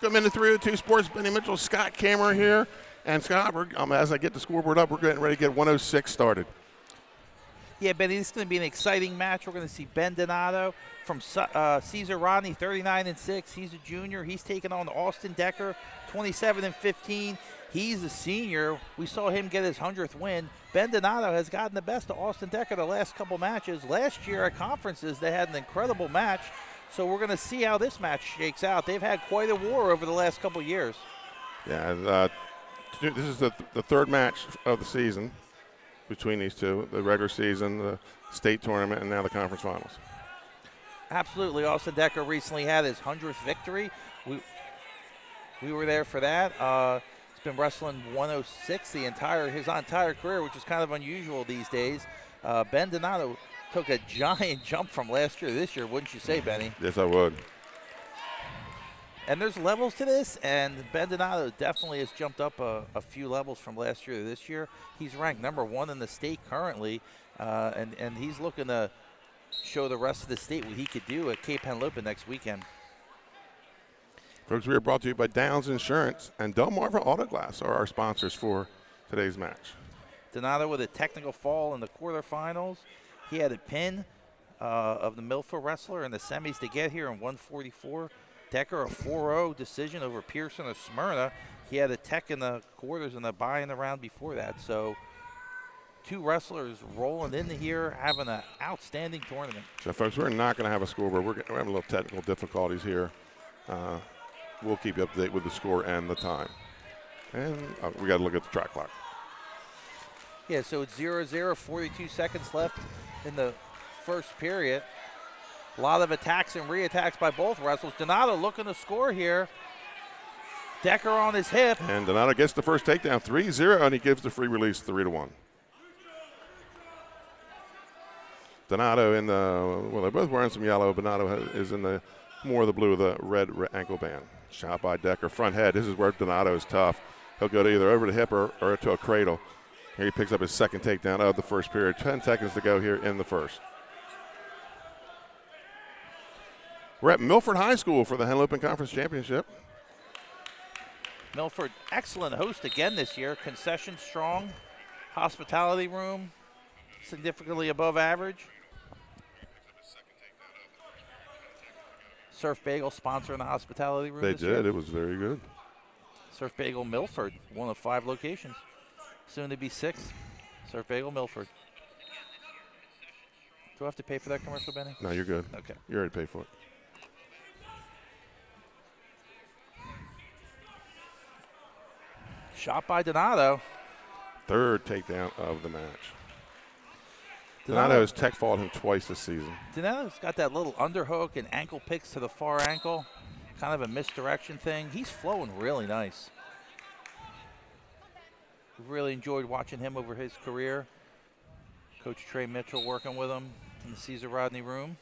Welcome into 302 Sports. Benny Mitchell, Scott Kammerer here. And Scott, as I get the scoreboard up, we're getting ready to get 106 started. Yeah, Benny, this is going to be an exciting match. We're going to see Ben Donato from Cesar Rodney, 39-6. He's a junior. He's taking on Austin Decker, 27-15. He's a senior. We saw him get his 100th win. Ben Donato has gotten the best of Austin Decker the last couple matches. Last year at conferences, they had an incredible match. So we're going to see how this match shakes out. They've had quite a war over the last couple years. Yeah, this is the third match of the season between these two, the regular season, the state tournament, and now the conference finals. Absolutely. Austin Decker recently had his 100th victory. We were there for that. He's been wrestling 106 his entire career, which is kind of unusual these days. Ben Donato took a giant jump from last year to this year, wouldn't you say, Benny? Yes, I would. And there's levels to this, and Ben Donato definitely has jumped up a few levels from last year to this year. He's ranked #1 in the state currently, and he's looking to show the rest of the state what he could do at Cape Henlopen next weekend. Folks, we are brought to you by Downs Insurance and Delmarva Auto Glass are our sponsors for today's match. Donato with a technical fall in the quarterfinals. He had a pin of the Milford wrestler in the semis to get here in 144. Decker a 4-0 decision over Pearson of Smyrna. He had a tech in the quarters and a bye in the round before that. So two wrestlers rolling into here, having an outstanding tournament. So, folks, we're not going to have a scoreboard. We're having a little technical difficulties here. We'll keep you up to date with the score and the time. And we got to look at the track clock. Yeah, so it's 0-0, 42 seconds left in the first period. A lot of attacks and re-attacks by both wrestlers. Donato looking to score here. Decker on his hip. And Donato gets the first takedown, 3-0, and he gives the free release 3-1. Donato in the, well, they're both wearing some yellow. Donato is in the more of the blue of the red ankle band. Shot by Decker, front head. This is where Donato is tough. He'll go to either over the hip or to a cradle. Here he picks up his second takedown of the first period. 10 seconds to go here in the first. We're at Milford High School for the Henlopen Conference Championship. Milford, excellent host again this year. Concession strong. Hospitality room, significantly above average. Surf Bagel sponsoring the hospitality room They this did. year. It was very good. Surf Bagel Milford, one of 5 locations. Soon to be 6. Surf Bagel Milford. Do I have to pay for that commercial, Benny? No, you're good. Okay. You already paid for it. Shot by Donato. Third takedown of the match. Donato has tech fought him twice this season. Donato's got that little underhook and ankle picks to the far ankle. Kind of a misdirection thing. He's flowing really nice. We've really enjoyed watching him over his career. Coach Trey Mitchell working with him in the Cesar Rodney room.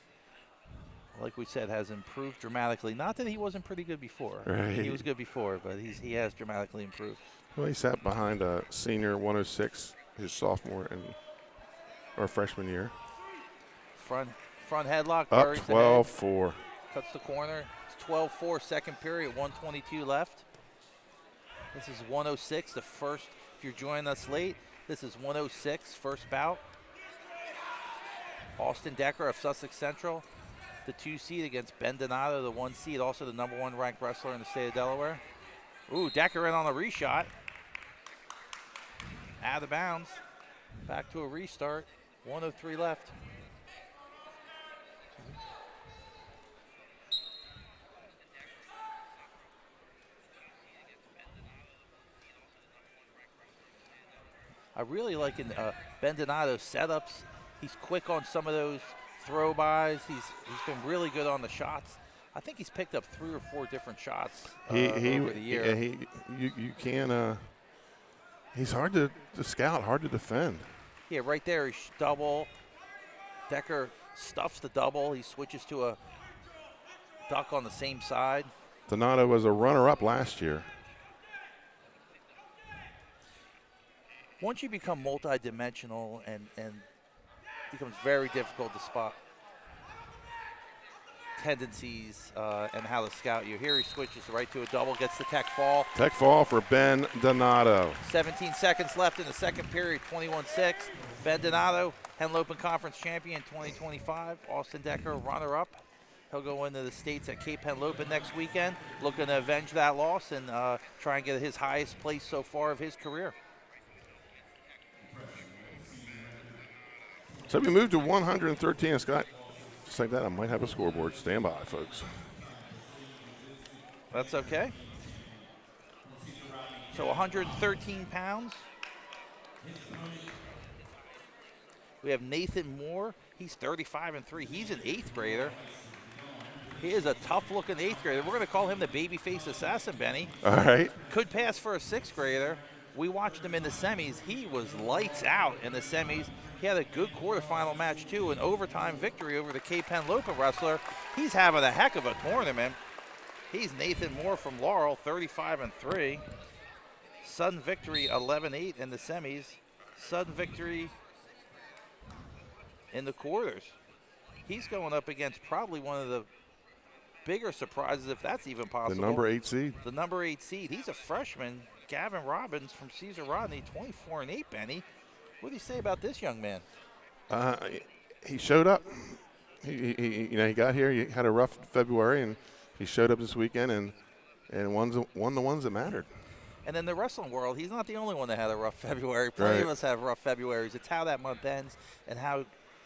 Like we said, has improved dramatically. Not that he wasn't pretty good before. Right. He was good before, but he has dramatically improved. Well, he sat behind a senior 106 his sophomore or freshman year. Front headlock. Up buries 12-4. Cuts the corner. It's 12-4 second period, 1:22 left. This is 106, the first. If you're joining us late, this is 106, first bout. Austin Decker of Sussex Central, the 2 seed against Ben Donato, the 1 seed, also the #1 ranked wrestler in the state of Delaware. Ooh, Decker in on a reshot. Out of bounds. Back to a restart. 1:03 left. I really like Ben Donato's setups. He's quick on some of those throw-bys. He's been really good on the shots. I think he's picked up 3 or 4 different shots over the year. You can. He's hard to scout, hard to defend. Yeah, right there. He's double. Decker stuffs the double. He switches to a duck on the same side. Donato was a runner-up last year. Once you become multi-dimensional and becomes very difficult to spot. tendencies and how to scout you. Here he switches right to a double, gets the tech fall. Tech fall for Ben Donato. 17 seconds left in the second period, 21-6. Ben Donato, Henlopen Conference champion 2025. Austin Decker, runner-up. He'll go into the States at Cape Henlopen next weekend, looking to avenge that loss and try and get his highest place so far of his career. So we moved to 113. Scott, just like that, I might have a scoreboard. Stand by, folks. That's okay. So 113 pounds. We have Nathan Moore. He's 35-3. He's an 8th grader. He is a tough-looking 8th grader. We're going to call him the babyface assassin, Benny. All right. Could pass for a 6th grader. We watched him in the semis. He was lights out in the semis. He had a good quarterfinal match, too, an overtime victory over the Cape Henlopen wrestler. He's having a heck of a tournament. He's Nathan Moore from Laurel, 35-3. Sudden victory, 11-8 in the semis. Sudden victory in the quarters. He's going up against probably one of the bigger surprises, if that's even possible. The number 8 seed. The number 8 seed. He's a freshman, Gavin Robbins from Caesar Rodney, 24-8, Benny. What do you say about this young man? He showed up. He got here. He had a rough February, and he showed up this weekend and won the ones that mattered. And in the wrestling world, he's not the only one that had a rough February. Plenty of us have rough Februaries. It's how that month ends and how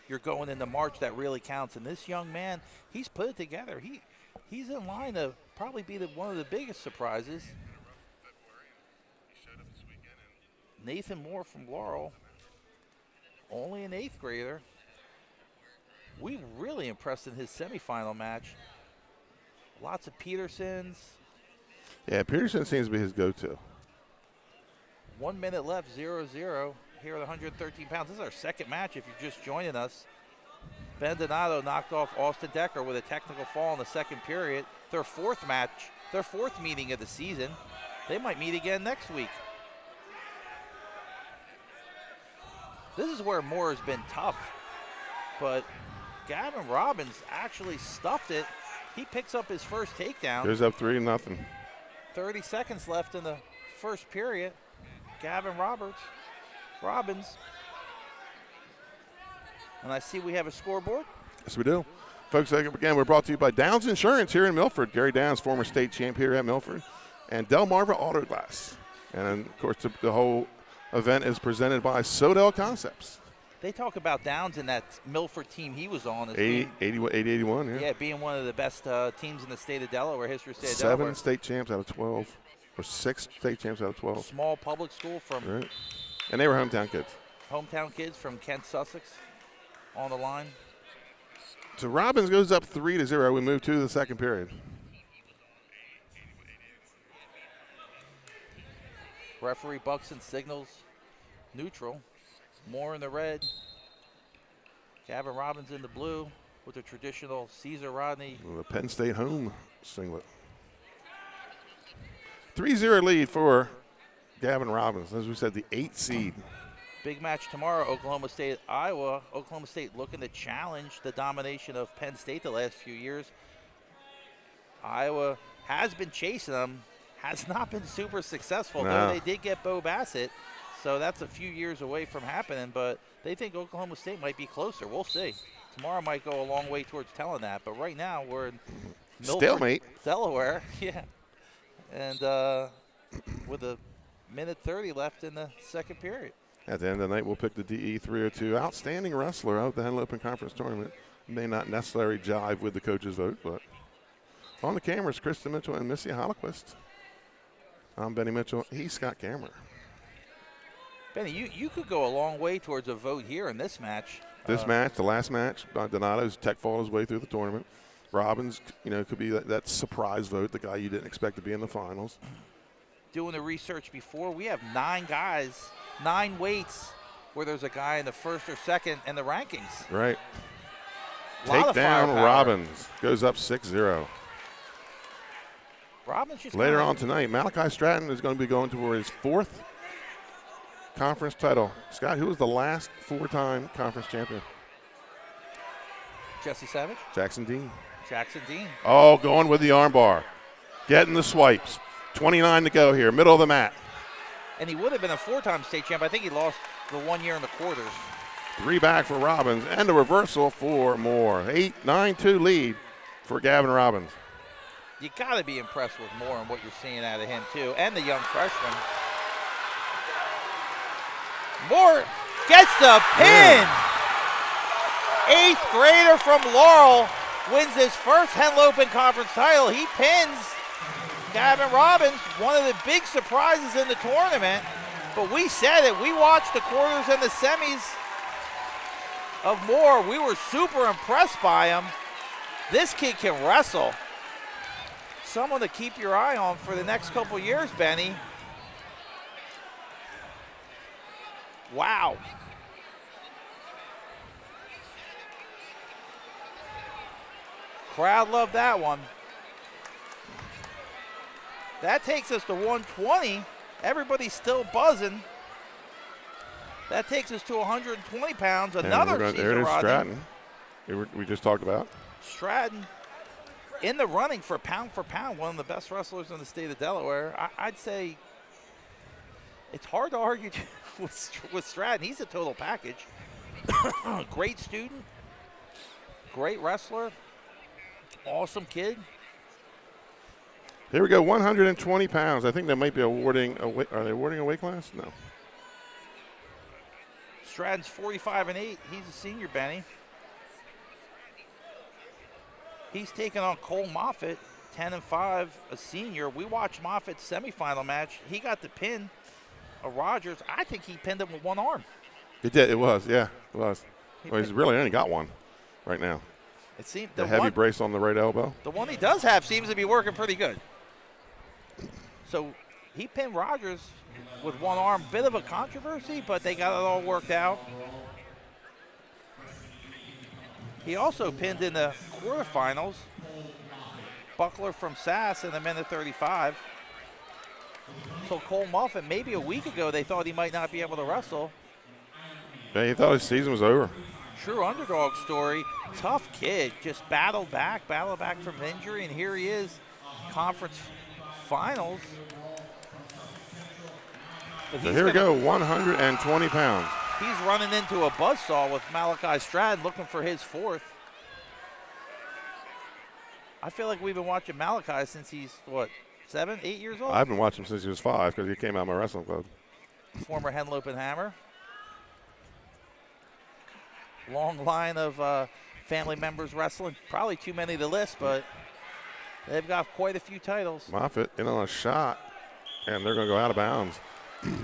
you're going into March that really counts. And this young man, he's put it together. He's in line to probably be one of the biggest surprises. Nathan Moore from Laurel, only an 8th grader. We really impressed in his semifinal match. Lots of Petersons. Yeah, Peterson seems to be his go-to. 1 minute left, 0-0 here at 113 pounds. This is our second match if you're just joining us. Ben Donato knocked off Austin Decker with a technical fall in the second period. Their fourth match, their fourth meeting of the season. They might meet again next week. This is where Moore has been tough, but Gavin Robbins actually stuffed it. He picks up his first takedown. Goes up 3-0. 30 seconds left in the first period. Gavin Robbins. And I see we have a scoreboard. Yes, we do. Folks, again, we're brought to you by Downs Insurance here in Milford. Gary Downs, former state champ here at Milford. And Delmarva Auto Glass. And, of course, the whole event is presented by SoDel Concepts. They talk about Downs in that Milford team he was on. 81, yeah. Yeah, being one of the best teams in the state of Delaware, history of the state of 7 Delaware. state champs out of 12. Or 6 state champs out of 12. Small public school from Right. And they were hometown kids. Hometown kids from Kent, Sussex on the line. So Robbins goes up 3-0. We move to the second period. Referee Buxton signals neutral. Moore in the red. Gavin Robbins in the blue with the traditional Caesar Rodney. The Penn State home singlet. 3-0 lead for Gavin Robbins. As we said, the 8th seed. Big match tomorrow, Oklahoma State, Iowa. Oklahoma State looking to challenge the domination of Penn State the last few years. Iowa has been chasing them, has not been super successful, though they did get Bo Bassett. So that's a few years away from happening, but they think Oklahoma State might be closer. We'll see. Tomorrow might go a long way towards telling that, but right now we're in Milford, stalemate, Delaware. Yeah. And with a minute 30 left in the second period. At the end of the night, we'll pick the DE 302 outstanding wrestler out of the Henlopen Conference Tournament. May not necessarily jive with the coach's vote, but on the cameras, Kristen Mitchell and Missy Holliquist. I'm Benny Mitchell. He's Scott Cameron. Benny, you could go a long way towards a vote here in this match. This match, the last match, Donato's tech fall his way through the tournament. Robbins, could be that surprise vote, the guy you didn't expect to be in the finals. Doing the research before, we have 9 guys, 9 weights where there's a guy in the first or second in the rankings. Right. Take down Robbins. Goes up 6-0. Robbins just later on tonight, Malachi Stratton is going to be going for his 4th conference title. Scott, who was the last 4-time conference champion? Jesse Savage? Jackson Dean. Jackson Dean. Oh, going with the armbar. Getting the swipes. 29 to go here, middle of the mat. And he would have been a 4-time state champ. I think he lost the 1 year in the quarters. 3 back for Robbins, and a reversal for Moore. 9-2 lead for Gavin Robbins. You got to be impressed with Moore and what you're seeing out of him, too, and the young freshman. Moore gets the pin. 8th grader from Laurel wins his first Henlopen Conference title. He pins Gavin Robbins, one of the big surprises in the tournament. But we said it. We watched the quarters and the semis of Moore. We were super impressed by him. This kid can wrestle. Someone to keep your eye on for the next couple years, Benny. Wow. Crowd loved that one. That takes us to 120. Everybody's still buzzing. That takes us to 120 pounds. Another there it is, Stratton. We just talked about. Stratton in the running for pound, one of the best wrestlers in the state of Delaware. I'd say it's hard to argue with Stratton. He's a total package. Great student, great wrestler, awesome kid. Here we go, 120 pounds. I think they might be awarding are they awarding a weight class? No. Stratton's 45-8. He's a senior, Benny. He's taking on Cole Moffitt, 10-5, a senior. We watched Moffitt's semifinal match. He got the pin of Rogers. I think he pinned him with one arm. It did. It was. Yeah, it was. Well, he's really only got one right now. It seemed the heavy brace on the right elbow. The one he does have seems to be working pretty good. So he pinned Rogers with one arm. Bit of a controversy, but they got it all worked out. He also pinned in the quarterfinals Buckler from Sass in the minute 35. So Cole Muffin, maybe a week ago, they thought he might not be able to wrestle. Yeah, he thought his season was over. True underdog story. Tough kid, just battled back from injury, and here he is, conference finals. So here we go, 120 pounds. He's running into a buzzsaw with Malachi Stratton looking for his 4th. I feel like we've been watching Malachi since he's, 7, 8 years old? I've been watching him since he was 5 because he came out of my wrestling club. Former Henlopen Hammer. Long line of family members wrestling. Probably too many to list, but they've got quite a few titles. Moffitt in on a shot, and they're going to go out of bounds.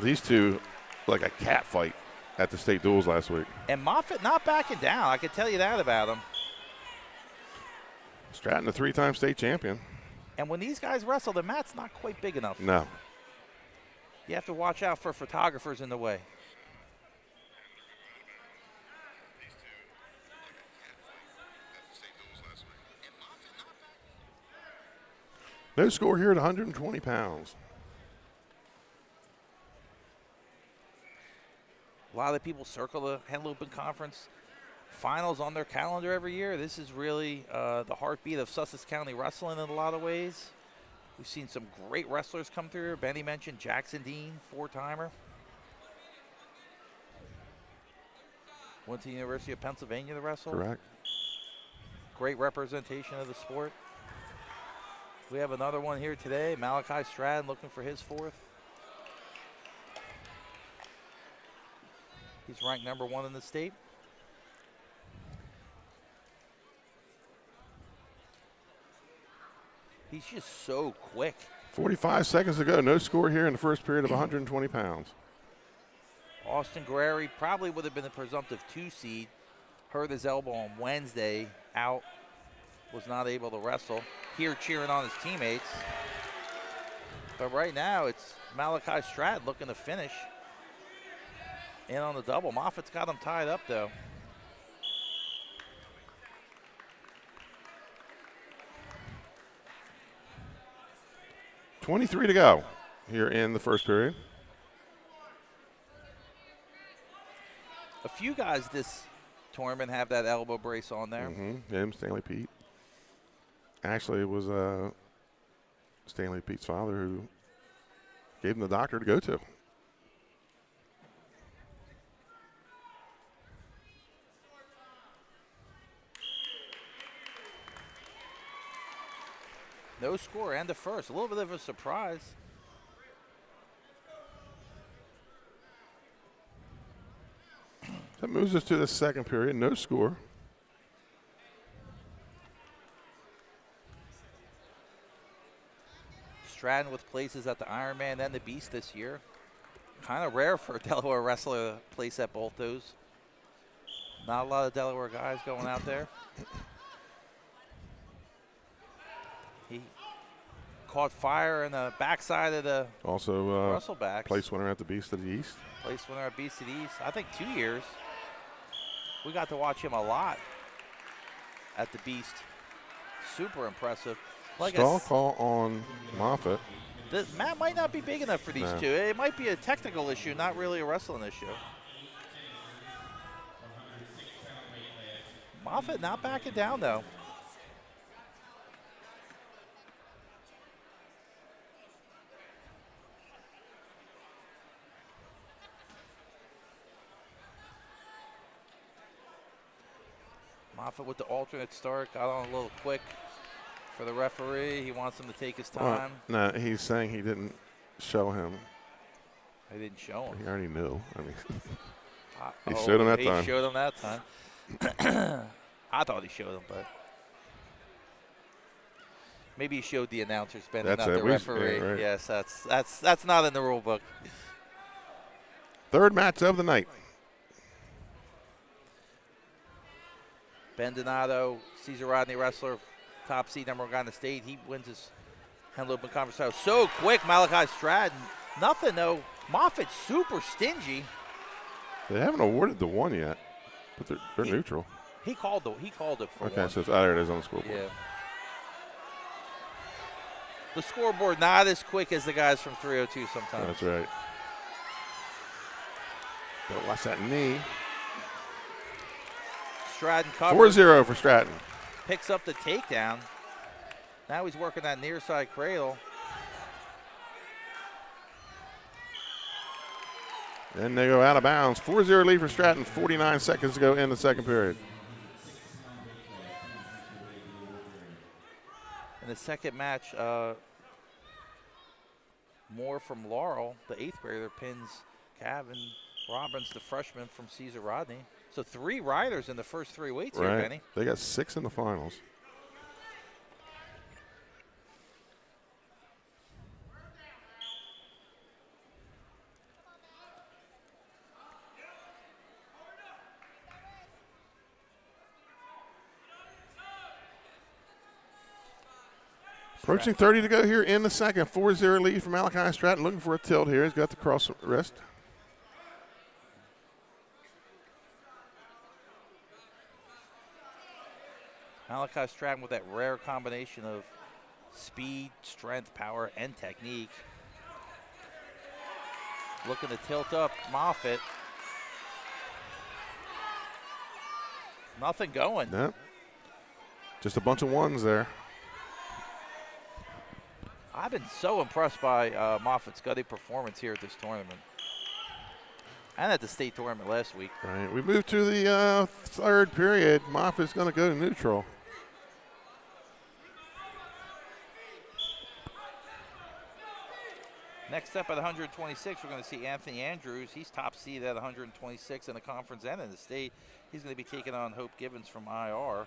These two, like a cat fight at the state duels last week. And Moffitt not backing down. I can tell you that about him. Stratton, a 3-time state champion. And when these guys wrestle, the mat's not quite big enough. No. You have to watch out for photographers in the way. No score here at 120 pounds. A lot of people circle the Henlopen Conference finals on their calendar every year. This is really the heartbeat of Sussex County wrestling in a lot of ways. We've seen some great wrestlers come through. Benny mentioned Jackson Dean, 4-timer. Went to the University of Pennsylvania to wrestle. Correct. Great representation of the sport. We have another one here today. Malachi Stratton looking for his 4th. He's ranked number 1 in the state. He's just so quick. 45 seconds to go. No score here in the first period of 120 pounds. Austin Guerreri probably would have been a presumptive 2 seed. Hurt his elbow on Wednesday. Out. Was not able to wrestle. Here cheering on his teammates. But right now it's Malachi Stratton looking to finish. In on the double. Moffitt's got him tied up though. .23 to go here in the first period. A few guys this tournament have that elbow brace on there. Him, Stanley Pete. Actually, it was Stanley Pete's father who gave him the doctor to go to. No score and the first. A little bit of a surprise. That moves us to the second period. No score. Stratton with places at the Ironman and the Beast this year. Kind of rare for a Delaware wrestler to place at both those. Not a lot of Delaware guys going out there. He caught fire in the backside of the Also, Russell backs. place winner at the Beast of the East. Place winner at Beast of the East. I think 2 years. We got to watch him a lot at the Beast. Super impressive. Like Stall call on Moffitt. The mat might not be big enough for these two. It might be a technical issue, not really a wrestling issue. Moffitt not backing down, though. Moffitt with the alternate start, got on a little quick for the referee. He wants him to take his time. No, he's saying he didn't show him. I didn't show him. He already knew. I mean, he showed him that time. He showed him that time. I thought he showed him, but maybe he showed the announcers, Ben, not the referee. Yeah, right. Yes, that's not in the rule book. Third match of the night. Ben Donato, Caesar Rodney wrestler, top seed, number one guy in the state. He wins his Henlopen Conference title so quick. Malachi Stratton, nothing though. Moffitt's super stingy. They haven't awarded the one yet, but they're neutral. He called it for okay, one. so there it is on the scoreboard. Yeah. The scoreboard not as quick as the guys from 302 sometimes. That's right. Gotta watch that knee. Stratton covers. 4-0 for Stratton. Picks up the takedown. Now he's working that near side cradle. Then they go out of bounds. 4-0 lead for Stratton. 49 seconds to go in the second period. In the second match, Moore from Laurel, the 8th grader, pins Kevin Robbins, the freshman from Caesar Rodney. So 3 riders in the first 3 weights here, Benny. They got 6 in the finals. Approaching 30 to go here in the second. 4-0 lead for Malachi Stratton. Looking for a tilt here. He's got the cross wrist. Malachi Stratton with that rare combination of speed, strength, power, and technique. Looking to tilt up Moffitt. Nothing going. Nope. Just a bunch of ones there. I've been so impressed by Moffitt's gutty performance here at this tournament. And at the state tournament last week. Right. We move to the third period. Moffitt's going to go to neutral. Next up at 126, we're going to see Anthony Andrews. He's top seed at 126 in the conference and in the state. He's going to be taking on Hope Gibbons from IR,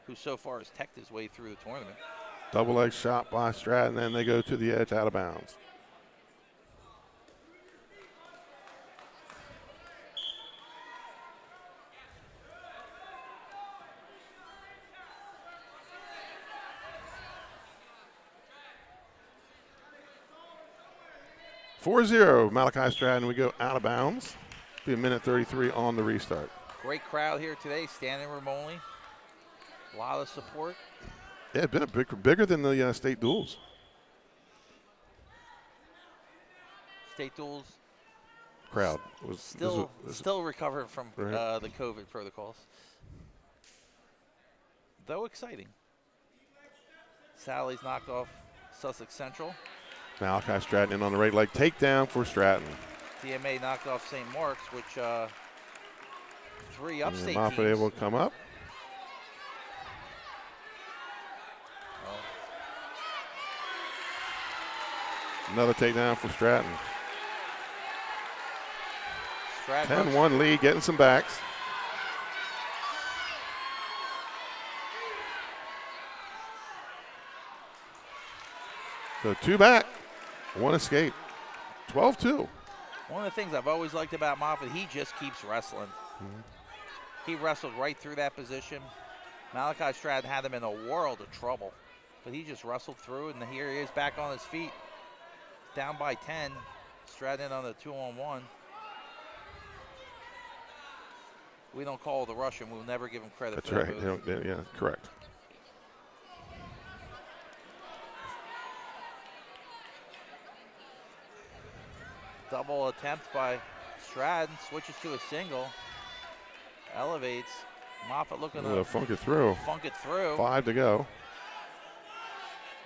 who so far has teched his way through the tournament. Double leg shot by Stratton, and they go to the edge out of bounds. Malachi Stratton, we go out of bounds. Be a minute 33 on the restart. Great crowd here today, standing room only. A lot of support. Yeah, it's been bigger than the state duels. State duels. Crowd was still recovering from right. The COVID protocols. Though exciting. Sally's knocked off Sussex Central. Malachi Stratton in on the right leg. Takedown for Stratton. DMA knocked off St. Mark's, which 3 upstate Moffat teams. able to come up. Another takedown for Stratton. Stratton 10-1 lead, getting some backs. So 2 back, 1 escape. 12-2. One of the things I've always liked about Moffat, he just keeps wrestling. He wrestled right through that position. Malachi Stratton had him in a world of trouble, but he just wrestled through it, and here he is back on his feet. Down by 10. Stratton in on the 2-on-1. We don't call the Russian. We'll never give him credit for that move. That's right. Yeah, correct. Double attempt by Stratton. Switches to a single. Elevates. Moffat looking to funk it through. 5 to go.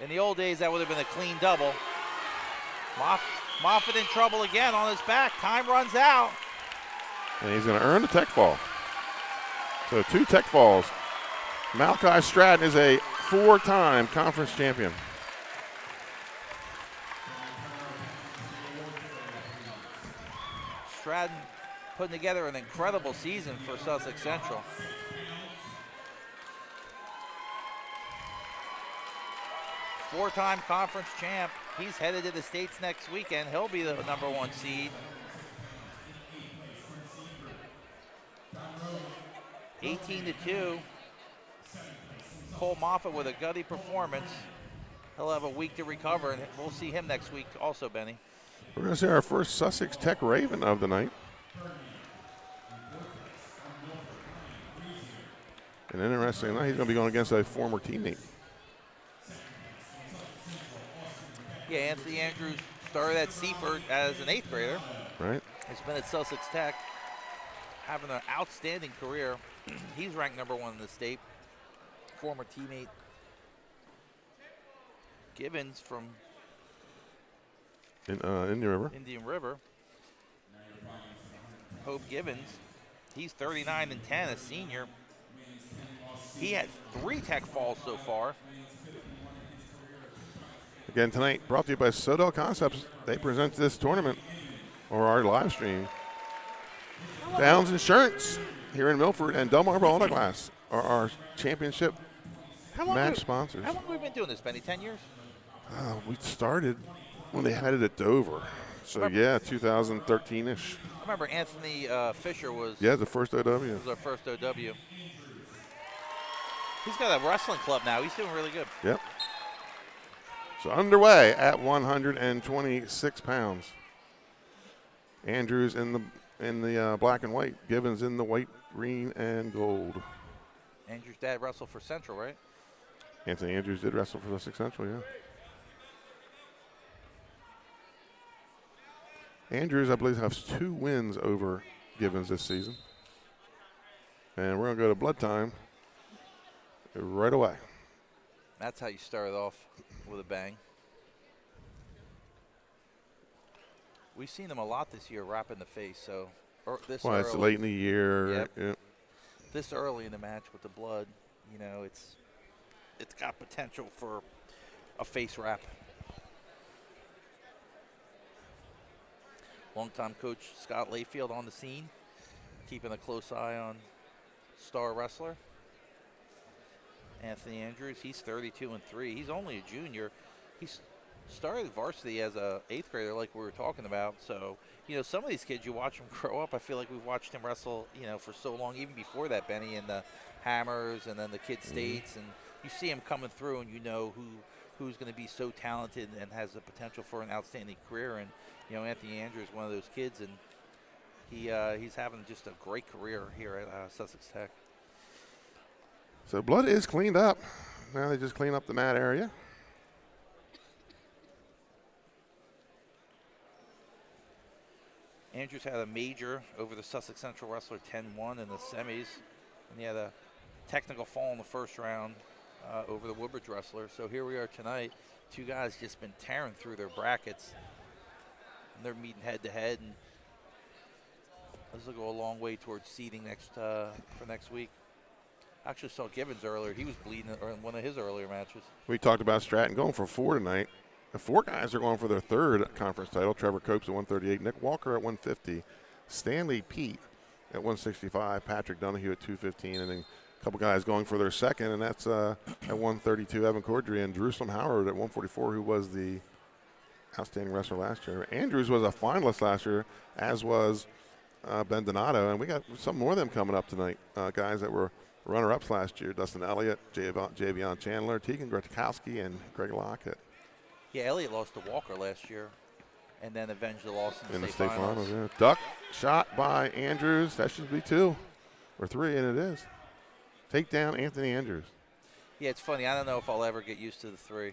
In the old days, that would have been a clean double. Moffat in trouble again on his back. Time runs out. And he's going to earn the tech fall. So 2 tech falls. Malachi Stratton is a 4-time conference champion. Stratton putting together an incredible season for Sussex Central. Four-time conference champ. He's headed to the States next weekend. He'll be the #1 seed. 18-2. Cole Moffat with a gutty performance. He'll have a week to recover, and we'll see him next week also, Benny. We're going to see our first Sussex Tech Raven of the night. And interesting, he's going to be going against a former teammate. Yeah, Anthony Andrews started at Seaford as an 8th grader. Right. He's been at Sussex Tech, having an outstanding career. He's ranked #1 in the state. Former teammate Gibbons from Indian River. Hope Gibbons. He's 39-10, a senior. He had 3 tech falls so far. Again tonight, brought to you by SoDel Concepts. They present this tournament, or our live stream. Downs Insurance here in Milford and Delmarva Autoglass are our championship match sponsors. How long have we been doing this, Benny? 10 years? We started when they had it at Dover. So, yeah, 2013-ish. I remember Anthony Fisher was. Yeah, the first OW. Was our first OW. He's got a wrestling club now. He's doing really good. Yep. So underway at 126 pounds. Andrews in the black and white. Gibbons in the white, green, and gold. Andrews' dad wrestled for Central, right? Anthony Andrews did wrestle for Sussex Central, yeah. Andrews, I believe, has 2 wins over Gibbons this season. And we're going to go to blood time right away. That's how you start it off with a bang. We've seen him a lot this year, wrapping the face. So this well, early, it's late in the year. Yep. Yep. This early in the match with the blood, you know, it's got potential for a face wrap. Longtime coach Scott Layfield on the scene, keeping a close eye on star wrestler Anthony Andrews. He's 32-3. He's only a junior. He's started varsity as a 8th grader, like we were talking about. So, you know, some of these kids, you watch them grow up. I feel like we've watched him wrestle, you know, for so long, even before that, Benny, in the Hammers and then the Kid States, and you see him coming through, and you know who's going to be so talented and has the potential for an outstanding career. And you know, Anthony Andrews is one of those kids, and he's having just a great career here at Sussex Tech. So blood is cleaned up. Now they just clean up the mat area. Andrews had a major over the Sussex Central wrestler 10-1 in the semis, and he had a technical fall in the first round over the Woodbridge wrestler. So here we are tonight. Two guys just been tearing through their brackets. And they're meeting head-to-head. And this will go a long way towards seeding for next week. I actually saw Gibbons earlier. He was bleeding in one of his earlier matches. We talked about Stratton going for 4 tonight. The 4 guys are going for their 3rd conference title. Trevor Copes at 138, Nick Walker at 150, Stanley Pete at 165, Patrick Donahue at 215, and then a couple guys going for their 2nd, and that's at 132, Evan Cordry, and Jerusalem Howard at 144, who was the outstanding wrestler last year. Andrews was a finalist last year, as was Ben Donato, and we got some more of them coming up tonight, guys that were runner-ups last year: Dustin Elliott, Javion Chandler, Tegan Gretkowski, and Greg Lockett. Yeah, Elliott lost to Walker last year and then avenged the loss in the state finals. Yeah. Duck shot by Andrews. That should be 2 or 3, and it is. Takedown, Anthony Andrews. Yeah, it's funny. I don't know if I'll ever get used to the 3,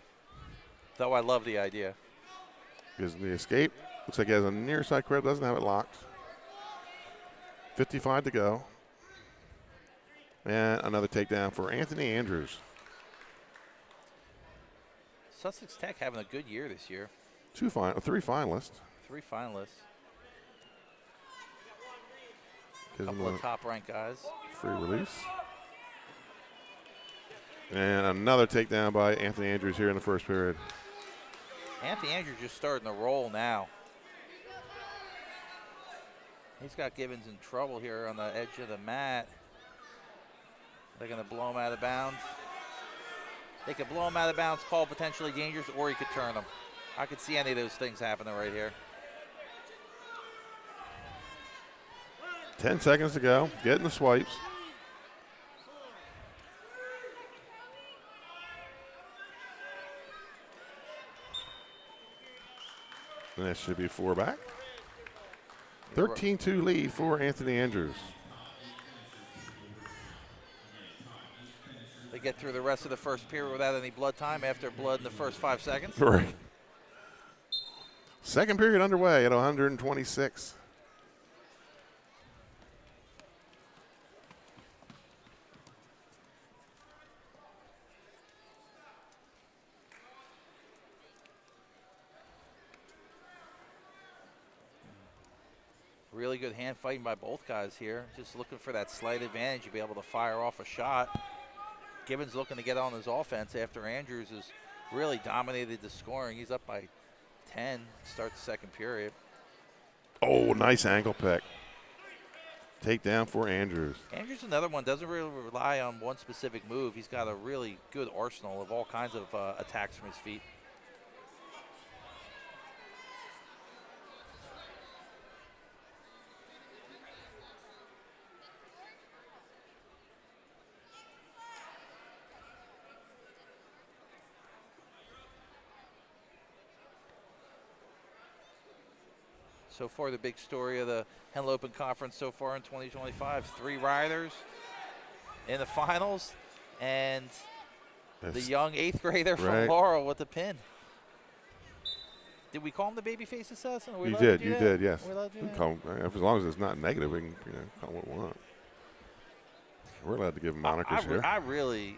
though I love the idea. Gives the escape. Looks like he has a near side crib. Doesn't have it locked. 55 to go. And another takedown for Anthony Andrews. Sussex Tech having a good year this year. 3 finalists. 3 finalists. Gives Couple of top-ranked guys. Free release. And another takedown by Anthony Andrews here in the 1st period. Anthony Andrews just starting to roll now. He's got Gibbons in trouble here on the edge of the mat. They're going to blow him out of bounds. They could blow him out of bounds, call potentially dangerous, or he could turn him. I could see any of those things happening right here. 10 seconds to go. Getting the swipes. And that should be 4 back. 13-2 lead for Anthony Andrews. They get through the rest of the 1st period without any blood time after blood in the first 5 seconds. Right. 2nd period underway at 126. Really good hand fighting by both guys here. Just looking for that slight advantage to be able to fire off a shot. Gibbons looking to get on his offense after Andrews has really dominated the scoring. He's up by 10 to start the 2nd period. Oh, nice ankle pick. Takedown for Andrews. Andrews, another one, doesn't really rely on one specific move. He's got a really good arsenal of all kinds of attacks from his feet. So far, the big story of the Henlopen Conference so far in 2025, 3 riders in the finals, and the young 8th grader from Laurel with the pin. Did we call him the babyface assassin? You did, yes. We're allowed to do that? Call him, as long as it's not negative, we can call him what we want. We're allowed to give him monikers here. I really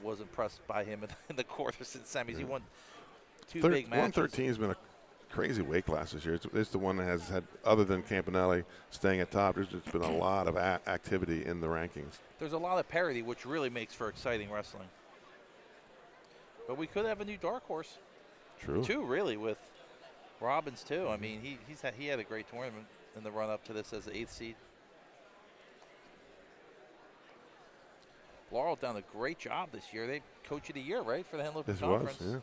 was impressed by him in the quarters and semis. He won 2 big matches. 113 has been a crazy weight class this year. It's the one that has had, other than Campanelli staying at top, there's just been a lot of activity in the rankings. There's a lot of parity, which really makes for exciting wrestling. But we could have a new dark horse. True. 2, really, with Robbins, too. I mean, he had a great tournament in the run-up to this as the 8th seed. Laurel done a great job this year. They Coach of the Year, right, for the Henlopen Conference. Was, yeah.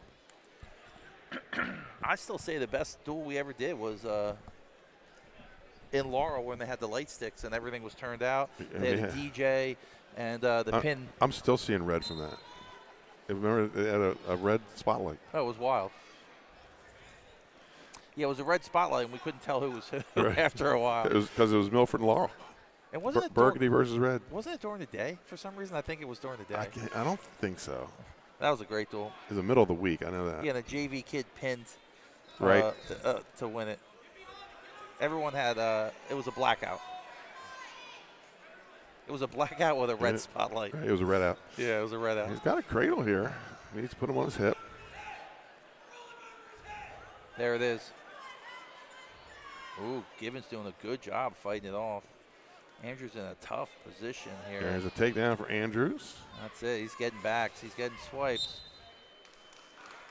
I still say the best duel we ever did was in Laurel when they had the light sticks and everything was turned out. They had a DJ and the pin. I'm still seeing red from that. Remember, they had a red spotlight. Oh, it was wild. Yeah, it was a red spotlight, and we couldn't tell who was who Right. after a while. It was because it was Milford and Laurel. And wasn't it Burgundy versus red. Wasn't it during the day? For some reason, I think it was during the day. I don't think so. That was a great duel. It was the middle of the week. I know that. Yeah, and the JV kid pinned Right. To win it. Everyone had it was a blackout. It was a blackout with a red spotlight. It was a red out. Yeah, it was a red out. He's got a cradle here. He needs to put him on his hip. There it is. Ooh, Gibbons doing a good job fighting it off. Andrews in a tough position here. There's a takedown for Andrews. That's it. He's getting backs. He's getting swipes.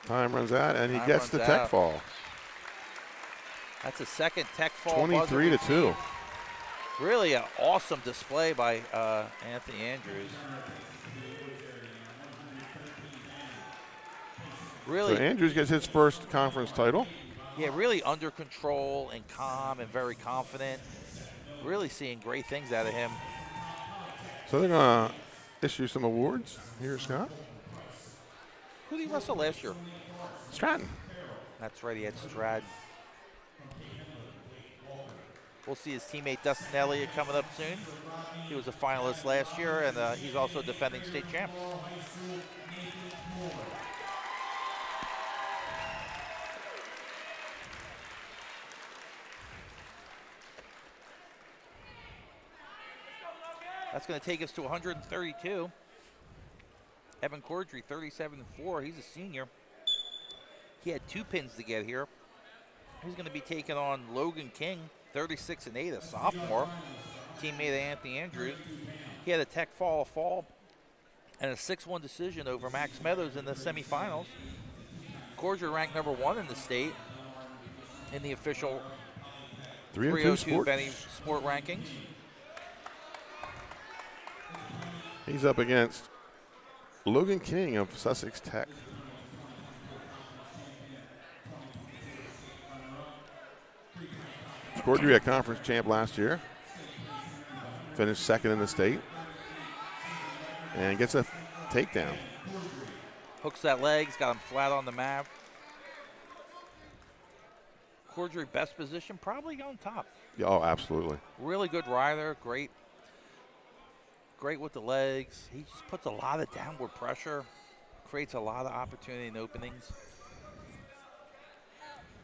Time runs out, and he gets the tech fall. That's a second tech fall. 23 to 2. Really an awesome display by Anthony Andrews. Really, So Andrews gets his first conference title. Yeah, really under control and calm and very confident. Really seeing great things out of him. So they're going to issue some awards here, Scott. Who did he wrestle last year? Stratton. That's right, he had Stratton. We'll see his teammate Dustin Elliott coming up soon. He was a finalist last year, and he's also a defending state champ. That's going to take us to 132. Evan Cordry, 37-4. He's a senior. He had 2 pins to get here. He's going to be taking on Logan King, 36-8, a sophomore, teammate of Anthony Andrews. He had a tech fall and a 6-1 decision over Max Meadows in the semifinals. Cordry ranked number 1 in the state in the official 302 Benny Sport rankings. He's up against Logan King of Sussex Tech. Cordry, a conference champ last year. Finished second in the state. And gets a takedown. Hooks that leg, got him flat on the mat. Cordry, best position, probably on top. Yeah, oh, absolutely. Really good rider, great with the legs. He just puts a lot of downward pressure, creates a lot of opportunity and openings.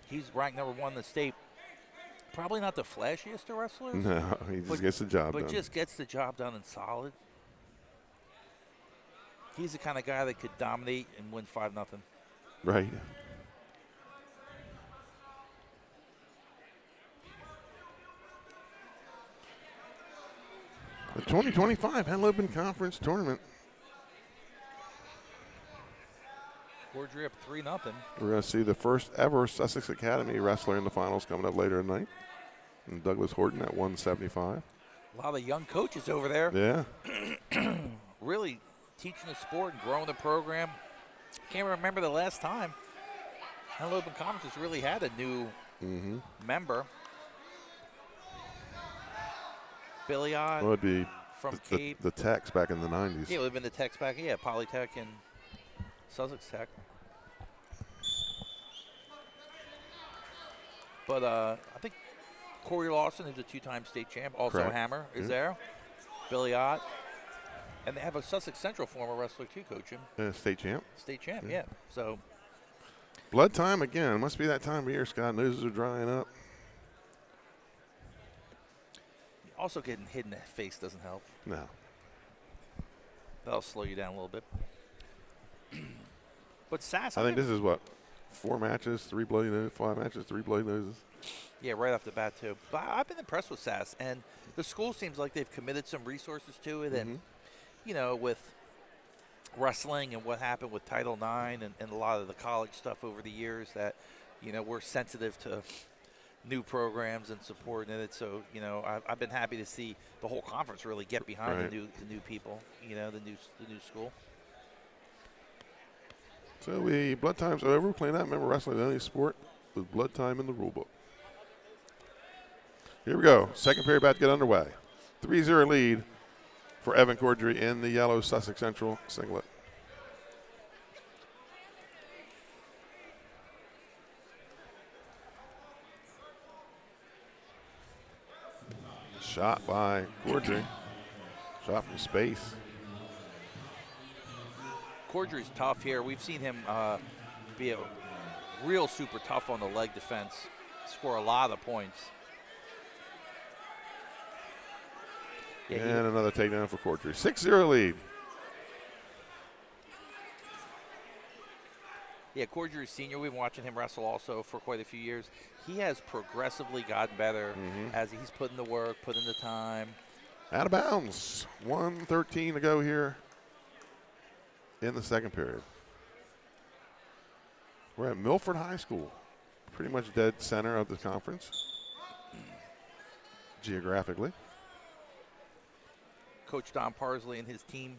He's ranked number 1 in the state. Probably not the flashiest of wrestlers. No, he just gets the job done. But just gets the job done and solid. He's the kind of guy that could dominate and win 5-0. Right. The 2025 Henlopen Conference Tournament. Cordry up 3-0. We're going to see the first ever Sussex Academy wrestler in the finals coming up later tonight. And Douglas Horton at 175. A lot of young coaches over there. Yeah. Really teaching the sport and growing the program. Can't remember the last time Henlopen Conference has really had a new member. Billy Ott. Well, it'd be from the Cape. The Techs back in the 90s. Yeah, it would have been the Techs back. Yeah, Polytech and Sussex Tech. But I think Corey Lawson, who's a 2-time state champ, also Correct. Hammer, is there. Billy Ott. And they have a Sussex Central former wrestler, too, coaching. State champ. State champ, yeah. So Blood time again. Must be that time of year, Scott. Noses are drying up. also getting hit in the face doesn't help. No. That'll slow you down a little bit. But Sass, I think this is what? 4 matches, 3 bloody noses, 5 matches, 3 bloody noses. Yeah, right off the bat, too. But I've been impressed with Sass, and the school seems like they've committed some resources to it. And, you know, with wrestling and what happened with Title IX and a lot of the college stuff over the years that, you know, we're sensitive to new programs and supporting it. So, you know, I've been happy to see the whole conference really get behind the new people, you know, the new school. So the blood time's over. Playing that. Remember, wrestling is the only sport with blood time in the rule book. Here we go. Second period about to get underway. 3-0 lead for Evan Cordry in the yellow Sussex Central singlet. Shot by Cordry. Shot from space. Cordry's tough here. We've seen him be a real super tough on the leg defense, score a lot of points. Yeah, And another takedown for Cordry. 6-0 lead. Yeah, Cordry Sr., we've been watching him wrestle also for quite a few years. He has progressively gotten better as he's put in the work, put in the time. Out of bounds. 1:13 to go here in the second period. We're at Milford High School, pretty much dead center of the conference, geographically. Coach Don Parsley and his team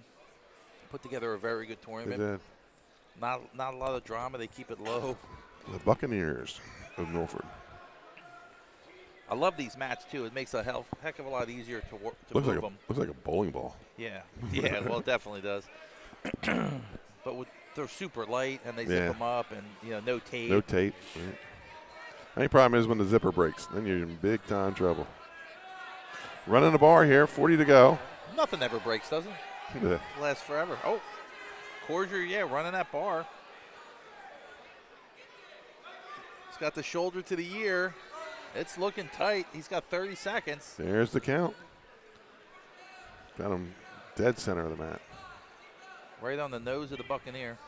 put together a very good They tournament. did. Not a lot of drama. They keep it low. The Buccaneers of Milford. I love these mats too. It makes a heck of a lot easier to work to Looks move like them. looks like a bowling ball. Yeah, well, it definitely does. But they're super light, and they zip them up, and no tape. No tape. Right. Only problem is when the zipper breaks, then you're in big time trouble. Running the bar here, 40 to go. Nothing ever breaks, does it? Lasts forever. Oh, Cordry, running that bar. He's got the shoulder to the ear. It's looking tight. He's got 30 seconds. There's the count. Got him dead center of the mat. Right on the nose of the Buccaneer.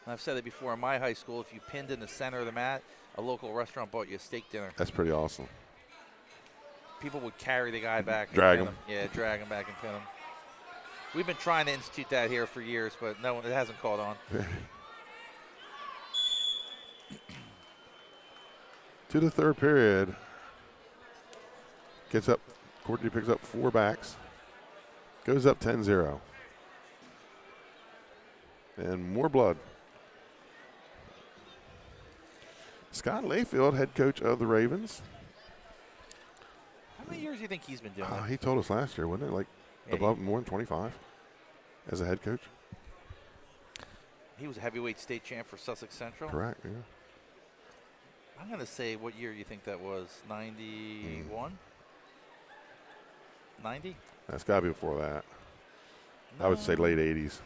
I've said it before, in my high school, if you pinned in the center of the mat, a local restaurant bought you a steak dinner. That's pretty awesome. People would carry the guy back. Drag and him. pin him. Yeah, drag him back and pin him. We've been trying to institute that here for years, but it hasn't caught on. To the third period. Gets up. Courtney picks up 4 backs. Goes up 10-0. And more blood. Scott Layfield, head coach of the Ravens. How many years do you think he's been doing it? He told us last year, wasn't it? Like above more than 25 as a head coach? He was a heavyweight state champ for Sussex Central. Correct, yeah. I'm going to say, what year you think that was? 91? 90? That's got to be before that. I would say late 80s.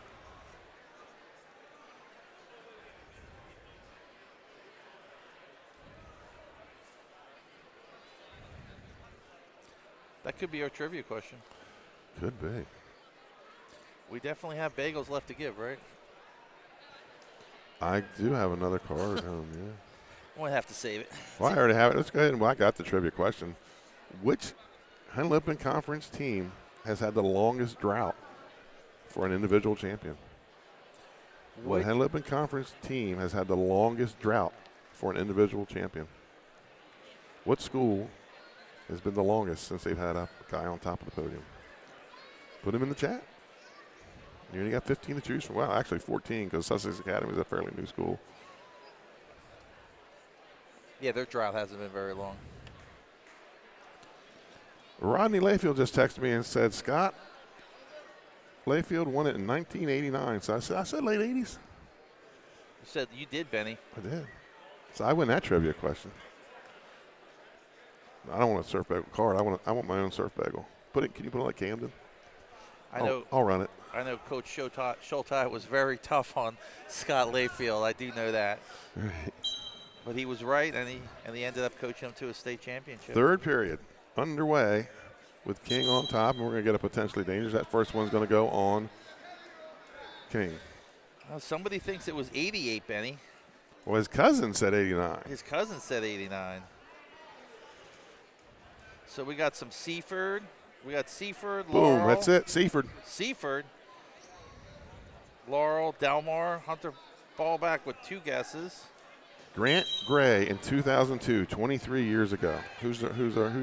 That could be our trivia question. Could be. We definitely have bagels left to give, right? I do have another card at home, yeah. We'll have to save it. Well, I already have it. Let's go ahead and I got the trivia question. Which Henlopen Conference team has had the longest drought for an individual champion? What Henlopen Conference team has had the longest drought for an individual champion? What school has been the longest since they've had a guy on top of the podium? Put him in the chat. You only got 15 to choose from. Well, actually 14 because Sussex Academy is a fairly new school. Yeah, their drought hasn't been very long. Rodney Layfield just texted me and said, Scott, Layfield won it in 1989. So I said late 80s. You said you did, Benny. I did. So I win that trivia question. I don't want a surf bagel card. I want my own surf bagel. Can you put it like Camden? I'll run it. I know Coach Schulte was very tough on Scott Layfield. I do know that. Right. But he was right, and he ended up coaching him to a state championship. Third period underway with King on top, and we're going to get a potentially dangerous. That first one's going to go on King. Well, somebody thinks it was 88, Benny. Well, his cousin said 89. His cousin said 89. So we got some Seaford. We got Seaford, Laurel. Boom, that's it, Seaford, Laurel, Delmar, Hunter Ballback with 2 guesses. Grant Gray in 2002, 23 years ago. Who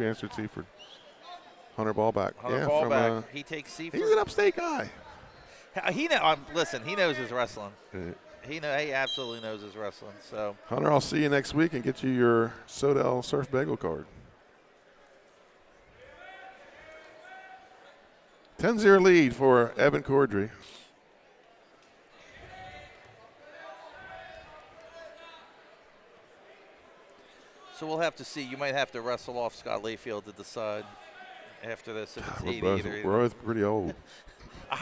answered Seaford? Hunter Ballback. Hunter Ballback. He takes Seaford. He's an upstate guy. Listen, he knows his wrestling. He absolutely knows his wrestling. So Hunter, I'll see you next week and get you your SoDel Surf Bagel card. 10-0 lead for Evan Cordry. So we'll have to see. You might have to wrestle off Scott Layfield to decide after this if it's 80 We're both pretty old.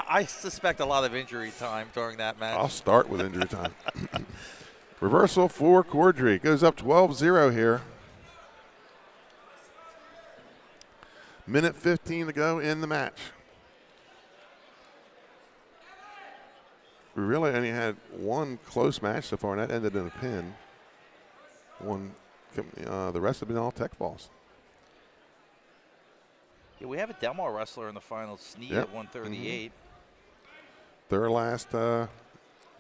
I suspect a lot of injury time during that match. I'll start with injury time. Reversal for Cordry. Goes up 12-0 here. Minute 15 to go in the match. We really only had one close match so far, and that ended in a pin. The rest have been all tech falls. Yeah, we have a Delmar wrestler in the finals, Sneed at 138. Their last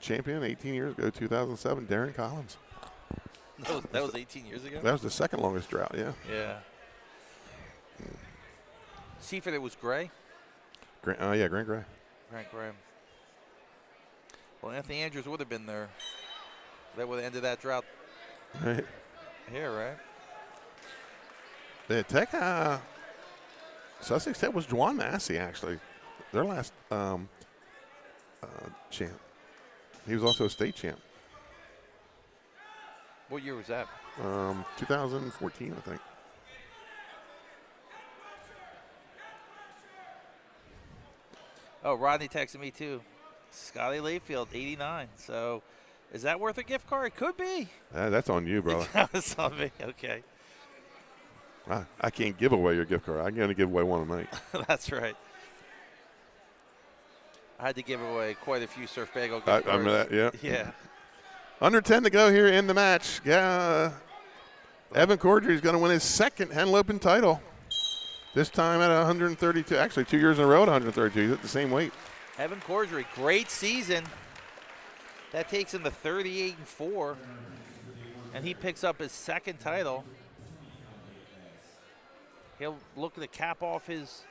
champion 18 years ago, 2007, Darren Collins. That was 18 years ago? That was the second longest drought, yeah. Yeah. Seaford, it was Gray? Grant Gray. Grant Gray. Well, Anthony Andrews would have been there. That would have ended that drought. Right. Here, right? The Tech, Sussex Tech was Juan Massey, actually. Their last champ. He was also a state champ. What year was that? 2014, I think. Oh, Rodney texted me too. Scotty Layfield, 89. So, is that worth a gift card? Could be. That's on you, brother. That's on me. Okay. I can't give away your gift card. I'm going to give away one tonight. That's right. I had to give away quite a few Surf Bagel gift cards. Yeah. Under 10 to go here in the match. Yeah. Evan Cordry is going to win his second Henlopen title. This time at 132. Actually, 2 years in a row at 132. He's at the same weight. Evan Cordry, great season. That takes him to 38-4. And he picks up his second title. He'll look to cap off his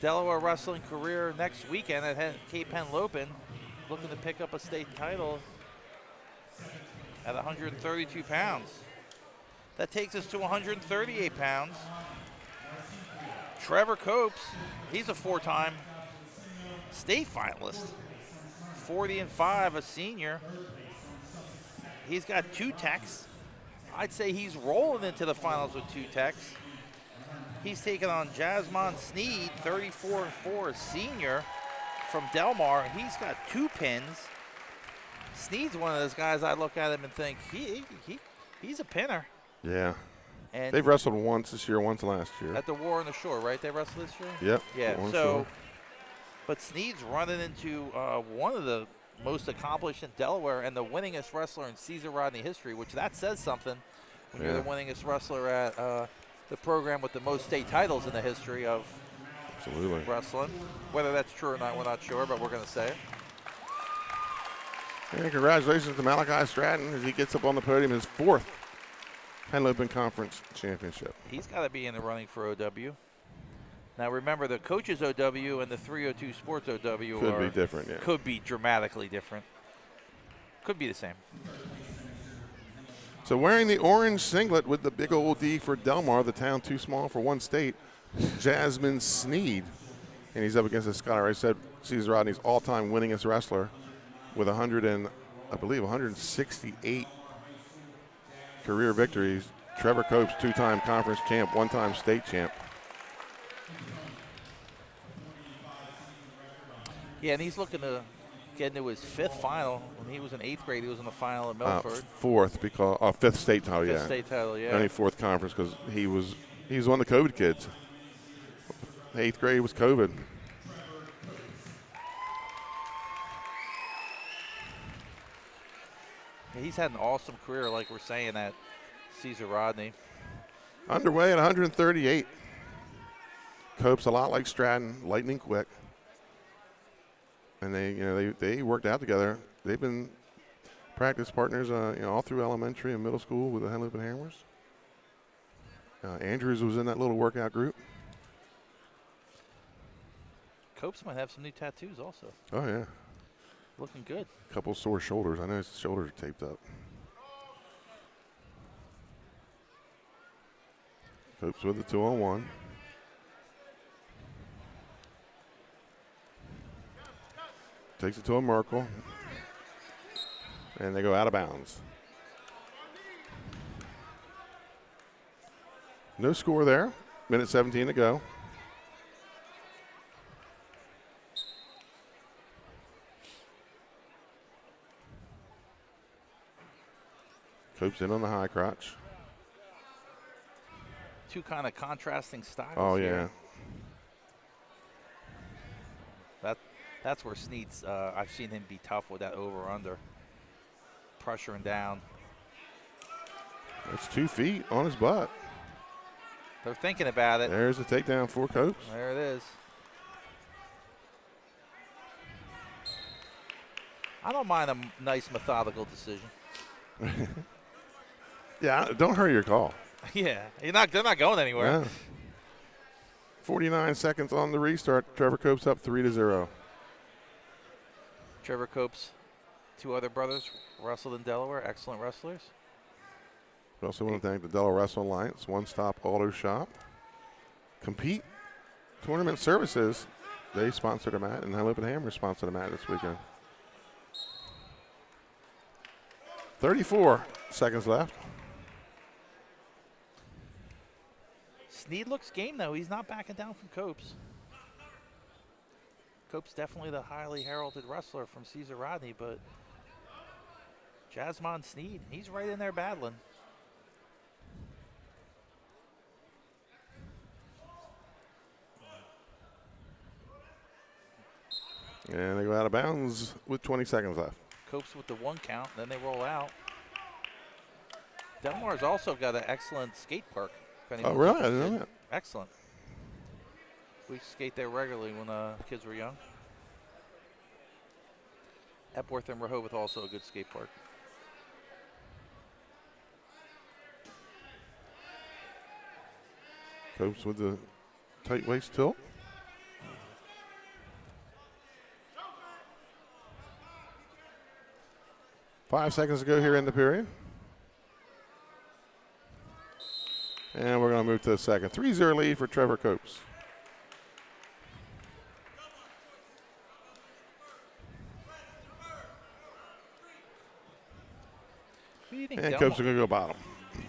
Delaware wrestling career next weekend at Cape Henlopen, looking to pick up a state title at 132 pounds. That takes us to 138 pounds. Trevor Copes, he's a four-time state finalist. 40-5, a senior. He's got 2 techs. I'd say he's rolling into the finals with 2 techs. He's taking on Jasmine Sneed, 34-4, a senior from Delmar. He's got 2 pins. Sneed's one of those guys I look at him and think, he's a pinner. Yeah. And they've wrestled once this year, once last year. At the War on the Shore, right? They wrestled this year? Yep. Yeah, so, but Sneed's running into one of the most accomplished in Delaware and the winningest wrestler in Caesar Rodney history, which that says something when you're the winningest wrestler at the program with the most state titles in the history of wrestling. Whether that's true or not, we're not sure, but we're going to say it. And congratulations to Malachi Stratton as he gets up on the podium, his 4th Henlopen Conference Championship. He's got to be in the running for OW. Now remember, the coaches OW and the 302 Sports OW could be different, yeah. Could be dramatically different. Could be the same. So wearing the orange singlet with the big old D for Delmar, the town too small for one state, Jasmine Sneed. And he's up against, as Scott already said, Caesar Rodney's all-time winningest wrestler with 168 career victories. Trevor Copes, 2-time conference champ, 1-time state champ. Yeah, and he's looking to get into his 5th final. When he was in 8th grade, he was in the final at Milford. 4th, because 5th state title, 5th state title, yeah. Only 4th conference because he was one of the COVID kids. 8th grade was COVID. Yeah, he's had an awesome career, like we're saying, at Caesar Rodney. Underway at 138. Copes a lot like Stratton, lightning quick. And they worked out together. They've been practice partners, all through elementary and middle school with the Henlopen Hammers. Andrews was in that little workout group. Copes might have some new tattoos also. Oh, yeah. Looking good. Couple sore shoulders. I know his shoulders are taped up. Copes with the 2-on-1. Takes it to a Merkel. And they go out of bounds. No score there. Minute 17 to go. Copes in on the high crotch. Two kind of contrasting styles. Oh, here. yeah. That's where Snead's, I've seen him be tough with that over-under. Pressuring down. It's 2 feet on his butt. They're thinking about it. There's a takedown for Copes. There it is. I don't mind a nice methodical decision. Yeah, don't hurry your call. Yeah, they're not going anywhere. Yeah. 49 seconds on the restart. Trevor Copes up 3-0. Trevor Copes, 2 other brothers wrestled in Delaware. Excellent wrestlers. We also want to thank the Delaware Wrestling Alliance, One Stop Auto Shop, Compete Tournament Services. They sponsored a match, and Henlopen Hammer sponsored a match this weekend. 34 seconds left. Snead looks game, though. He's not backing down from Copes. Copes definitely the highly heralded wrestler from Caesar Rodney, but Jasmine Snead, he's right in there battling. And they go out of bounds with 20 seconds left. Copes with the 1 count, then they roll out. Delmar's also got an excellent skate park. Oh, really? I didn't know that. Excellent. We skate there regularly when kids were young. Epworth and Rehoboth also a good skate park. Copes with the tight waist tilt. Five seconds to go here in the period. And we're going to move to the second. 3-0 lead for Trevor Copes. Who do you think And Delmar? Copes are going to go bottom.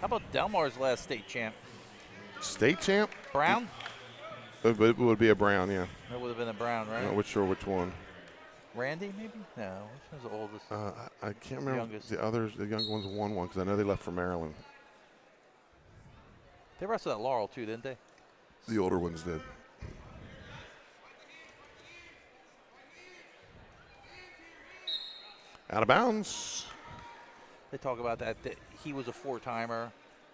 How about Delmar's last state champ? State champ? Brown? It would be a Brown, yeah. That would have been a Brown, right? I'm not sure which one. Randy, maybe? No, which one's the oldest? I can't remember Youngest. the others. The young ones won one because I know they left for Maryland. They wrestled at Laurel, too, didn't they? The older ones did. Out of bounds. They talk about that he was a 4-timer.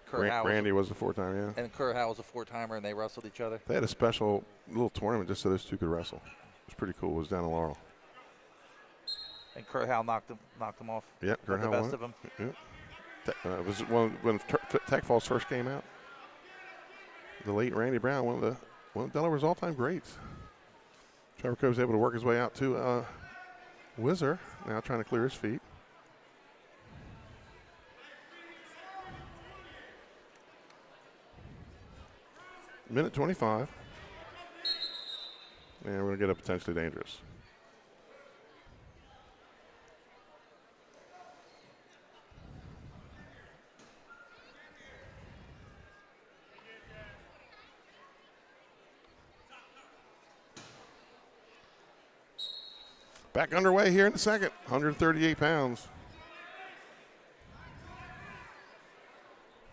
Kurt Howe Randy was a 4-time, yeah. and Kurt Howe was a 4-timer, and they wrestled each other. They had a special little tournament just so those two could wrestle. It was pretty cool. It was down in Laurel. And Kurt Howe knocked him off. Yep, Kurt Howe the best won of them. Yep. It was when Tech Falls first came out. The late Randy Brown, one of Delaware's all-time greats. Trevor Copes was able to work his way out to Whizzer, now trying to clear his feet. Minute 25. And we're going to get a potentially dangerous. Back underway here in the second, 138 pounds.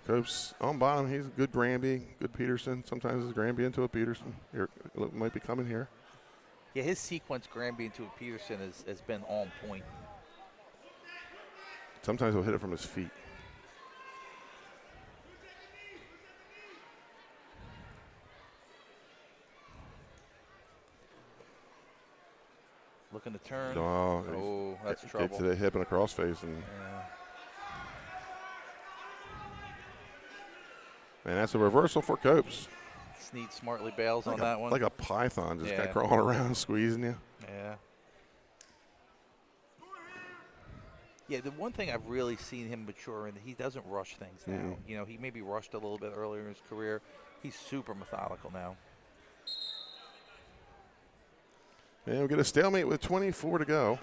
Copes on bottom, he's a good Granby, good Peterson. Sometimes it's Granby into a Peterson. Here, it might be coming here. Yeah, his sequence Granby into a Peterson has been on point. Sometimes he'll hit it from his feet. Looking to turn. Oh, that's get trouble. to the hip and a crossface. And that's a reversal for Copes. Snead smartly bails on that one. Like a python just kind of crawling around, squeezing you. Yeah. Yeah, the one thing I've really seen him mature in, he doesn't rush things now. Mm-mm. You know, he maybe rushed a little bit earlier in his career. He's super methodical now. And we'll get a stalemate with 24 to go.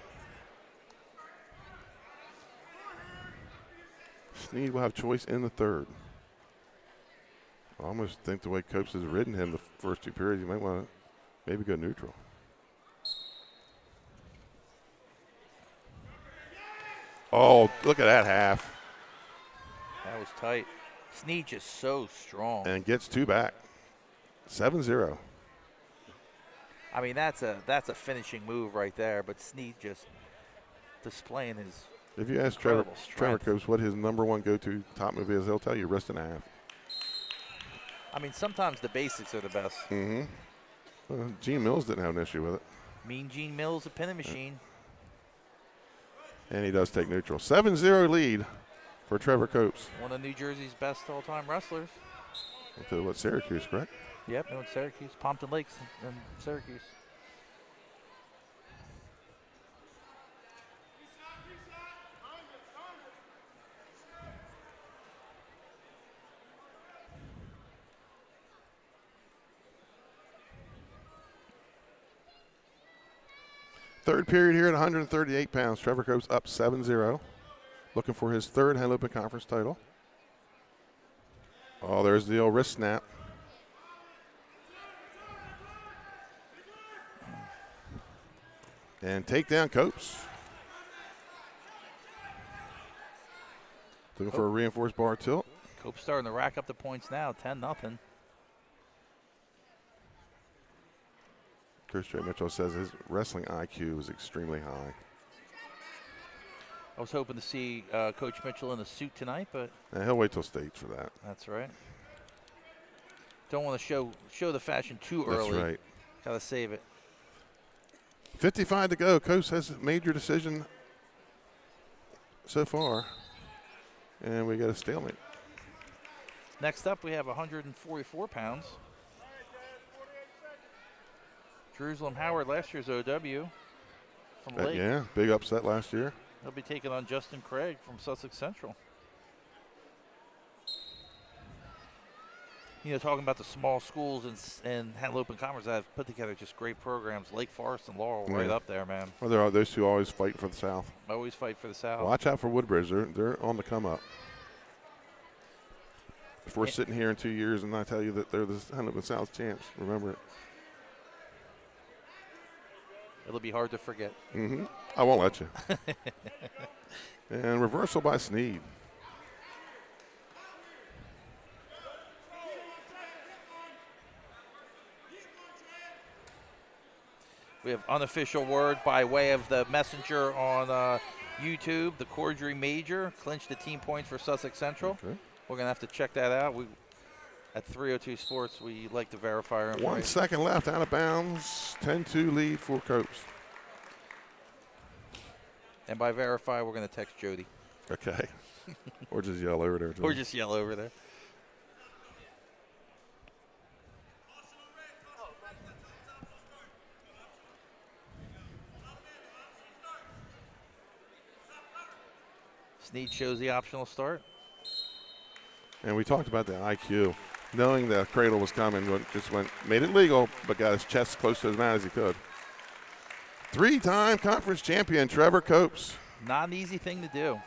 Snead will have choice in the third. I almost think the way Copes has ridden him the first two periods, you might want to maybe go neutral. Oh, look at that half. That was tight. Snead just so strong. And gets 2 back. 7-0. I mean, that's a finishing move right there, but Snead just displaying his If you ask Trevor strength. Copes what his #1 go-to top move is, he'll tell you wrist and a half. I mean, sometimes the basics are the best. Mm-hmm. Gene Mills didn't have an issue with it. Mean Gene Mills, a pinning machine. And he does take neutral. 7-0 lead for Trevor Copes. One of New Jersey's best all-time wrestlers. To what, Syracuse, correct? Yep, no, it's Syracuse. Pompton Lakes and Syracuse. Third period here at 138 pounds. Trevor Copes up 7-0. Looking for his third Henlopen Conference title. Oh, there's the old wrist snap. And takedown Copes. Looking for a reinforced bar tilt. Copes starting to rack up the points now, 10-0. Chris J. Mitchell says his wrestling IQ is extremely high. I was hoping to see Coach Mitchell in a suit tonight, but And he'll wait till stage for that. that's right. Don't want to show the fashion too early. That's right. Got to save it. 55 to go. Copes has made your decision so far. And we got a stalemate. Next up, we have 144 pounds. Jerusalem Howard, last year's OW from Lake. Yeah, big upset last year. He'll be taking on Justin Craig from Sussex Central. You know, talking about the small schools in Henlopen Conference that have put together just great programs. Lake Forest and Laurel right up there, man. Well, those two always fight for the South. Always fight for the South. Watch out for Woodbridge. They're on the come up. If we're sitting here in 2 years and I tell you that they're the Henlopen South champs, remember it. It'll be hard to forget. Mm-hmm. I won't let you. And reversal by Snead. We have unofficial word by way of the messenger on YouTube. The Cordry Major clinched the team points for Sussex Central. Okay. We're going to have to check that out. At 302 Sports, we like to verify our information. 1 second left, out of bounds. 10-2 lead for Copes. And by verify, we're going to text Jody. Okay. Or just yell over there. Or just yell over there. Snead shows the optional start. And we talked about the IQ. Knowing the cradle was coming, made it legal, but got his chest close to as mad as he could. 3-time conference champion, Trevor Copes. Not an easy thing to do.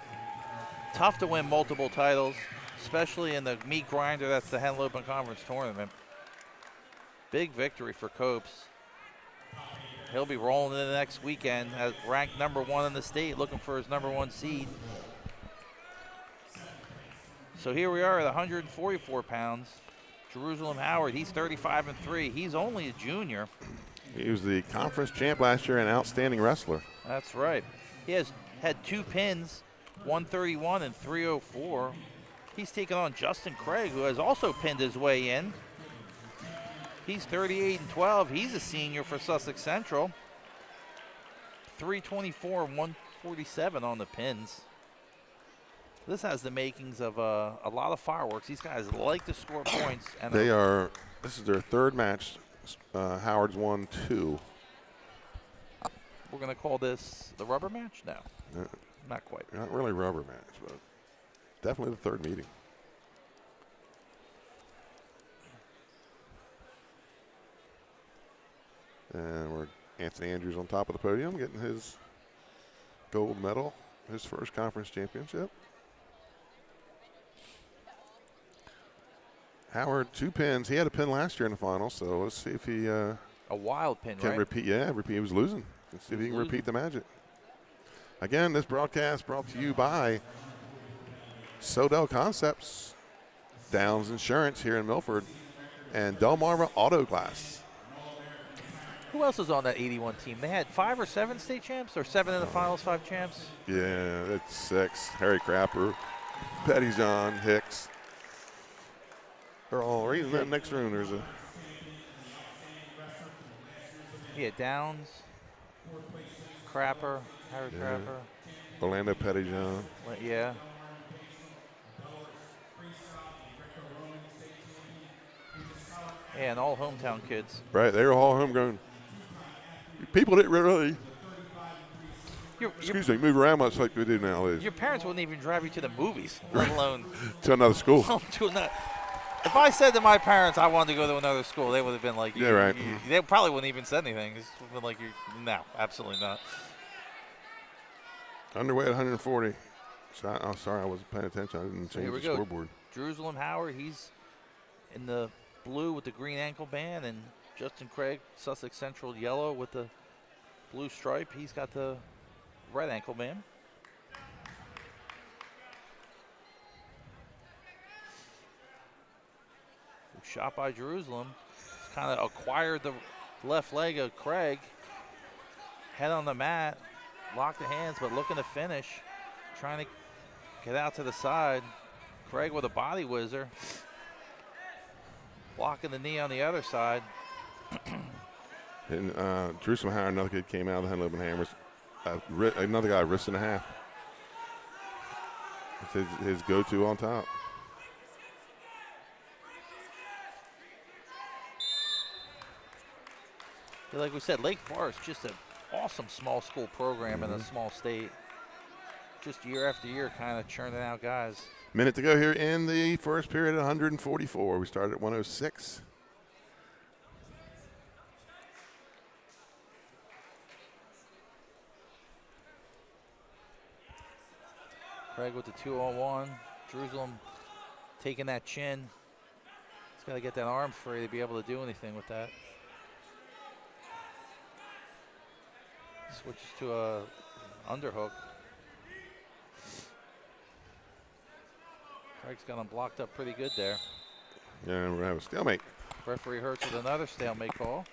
Tough to win multiple titles, especially in the meat grinder that's the Henlopen Conference Tournament. Big victory for Copes. He'll be rolling in the next weekend as ranked #1 in the state, looking for his #1 seed. So here we are at 144 pounds. Jerusalem Howard, he's 35-3. He's only a junior. He was the conference champ last year and outstanding wrestler. That's right. He has had 2 pins, 131 and 304. He's taking on Justin Craig, who has also pinned his way in. He's 38-12. He's a senior for Sussex Central. 324 and 147 on the pins. This has the makings of a lot of fireworks. These guys like to score points. And this is their third match. Howard's won 2. We're going to call this the rubber match? No, not quite. Not really rubber match, but definitely the third meeting. And we're Anthony Andrews on top of the podium, getting his gold medal, his first conference championship. Howard, 2 pins. He had a pin last year in the final, so let's see if he a wild pin, can right? repeat. Yeah, repeat. He was losing. Let's see if he can repeat the magic. Again, this broadcast brought to you by SoDel Concepts Downs Insurance here in Milford, and Delmarva Auto Glass. Who else was on that 81 team? They had 5 or 7 state champs, or 7 in the finals, 5 champs? Yeah, that's 6. Harry Crapper, Petty John, Hicks. They're all right in that next room. There's a Downs, Crapper, Harry Crapper. Orlando Pettyjohn. Yeah. Yeah, and all hometown kids. Right, they were all homegrown. People didn't really, move around much like we do nowadays. Your parents wouldn't even drive you to the movies, let alone to another school. If I said to my parents I wanted to go to another school, they would have been like, yeah, right. They probably wouldn't even said anything. It's been like, no, absolutely not. Underway at 140. Oh, sorry, I wasn't paying attention. I didn't change the scoreboard. Jerusalem Howard, he's in the blue with the green ankle band, and Justin Craig, Sussex Central yellow with the blue stripe. He's got the red ankle band. Shot by Jerusalem. He's kind of acquired the left leg of Craig. Head on the mat. Lock the hands, but looking to finish. Trying to get out to the side. Craig with a body whizzer. Blocking the knee on the other side. And Jerusalem Howard, another kid, came out of the Henlopen Hammers. Another guy, wrist and a half. It's his go-to on top. Like we said, Lake Forest, just an awesome small school program in a small state. Just year after year kind of churning out guys. Minute to go here in the first period at 144. We started at 106. Craig with the 2-on-1. Jerusalem taking that chin. He's got to get that arm free to be able to do anything with that. Switches to a underhook. Craig's got him blocked up pretty good there. Yeah, we're going to have a stalemate. Referee Hurts with another stalemate call.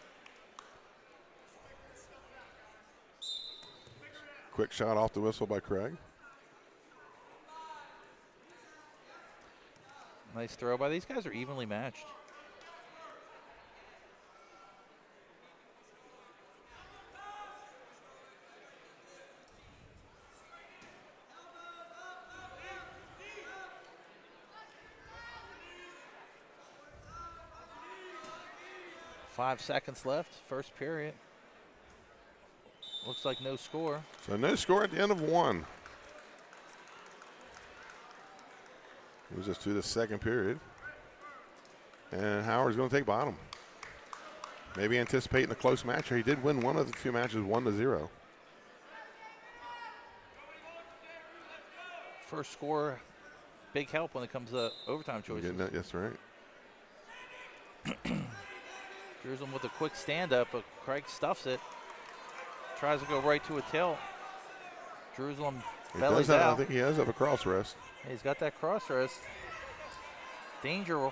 Quick shot off the whistle by Craig. Nice throw by these guys. Are evenly matched. Five seconds left, first period. Looks like no score. So no score at the end of one. Moves us to the second period. And Howard's going to take bottom. Maybe anticipating a close match here. He did win one of the 2 matches 1-0. First score, big help when it comes to overtime choices. Yes, right. Jerusalem with a quick stand-up, but Craig stuffs it. Tries to go right to a tilt. Jerusalem bellies out. I think he does have a cross rest. He's got that cross rest. Danger.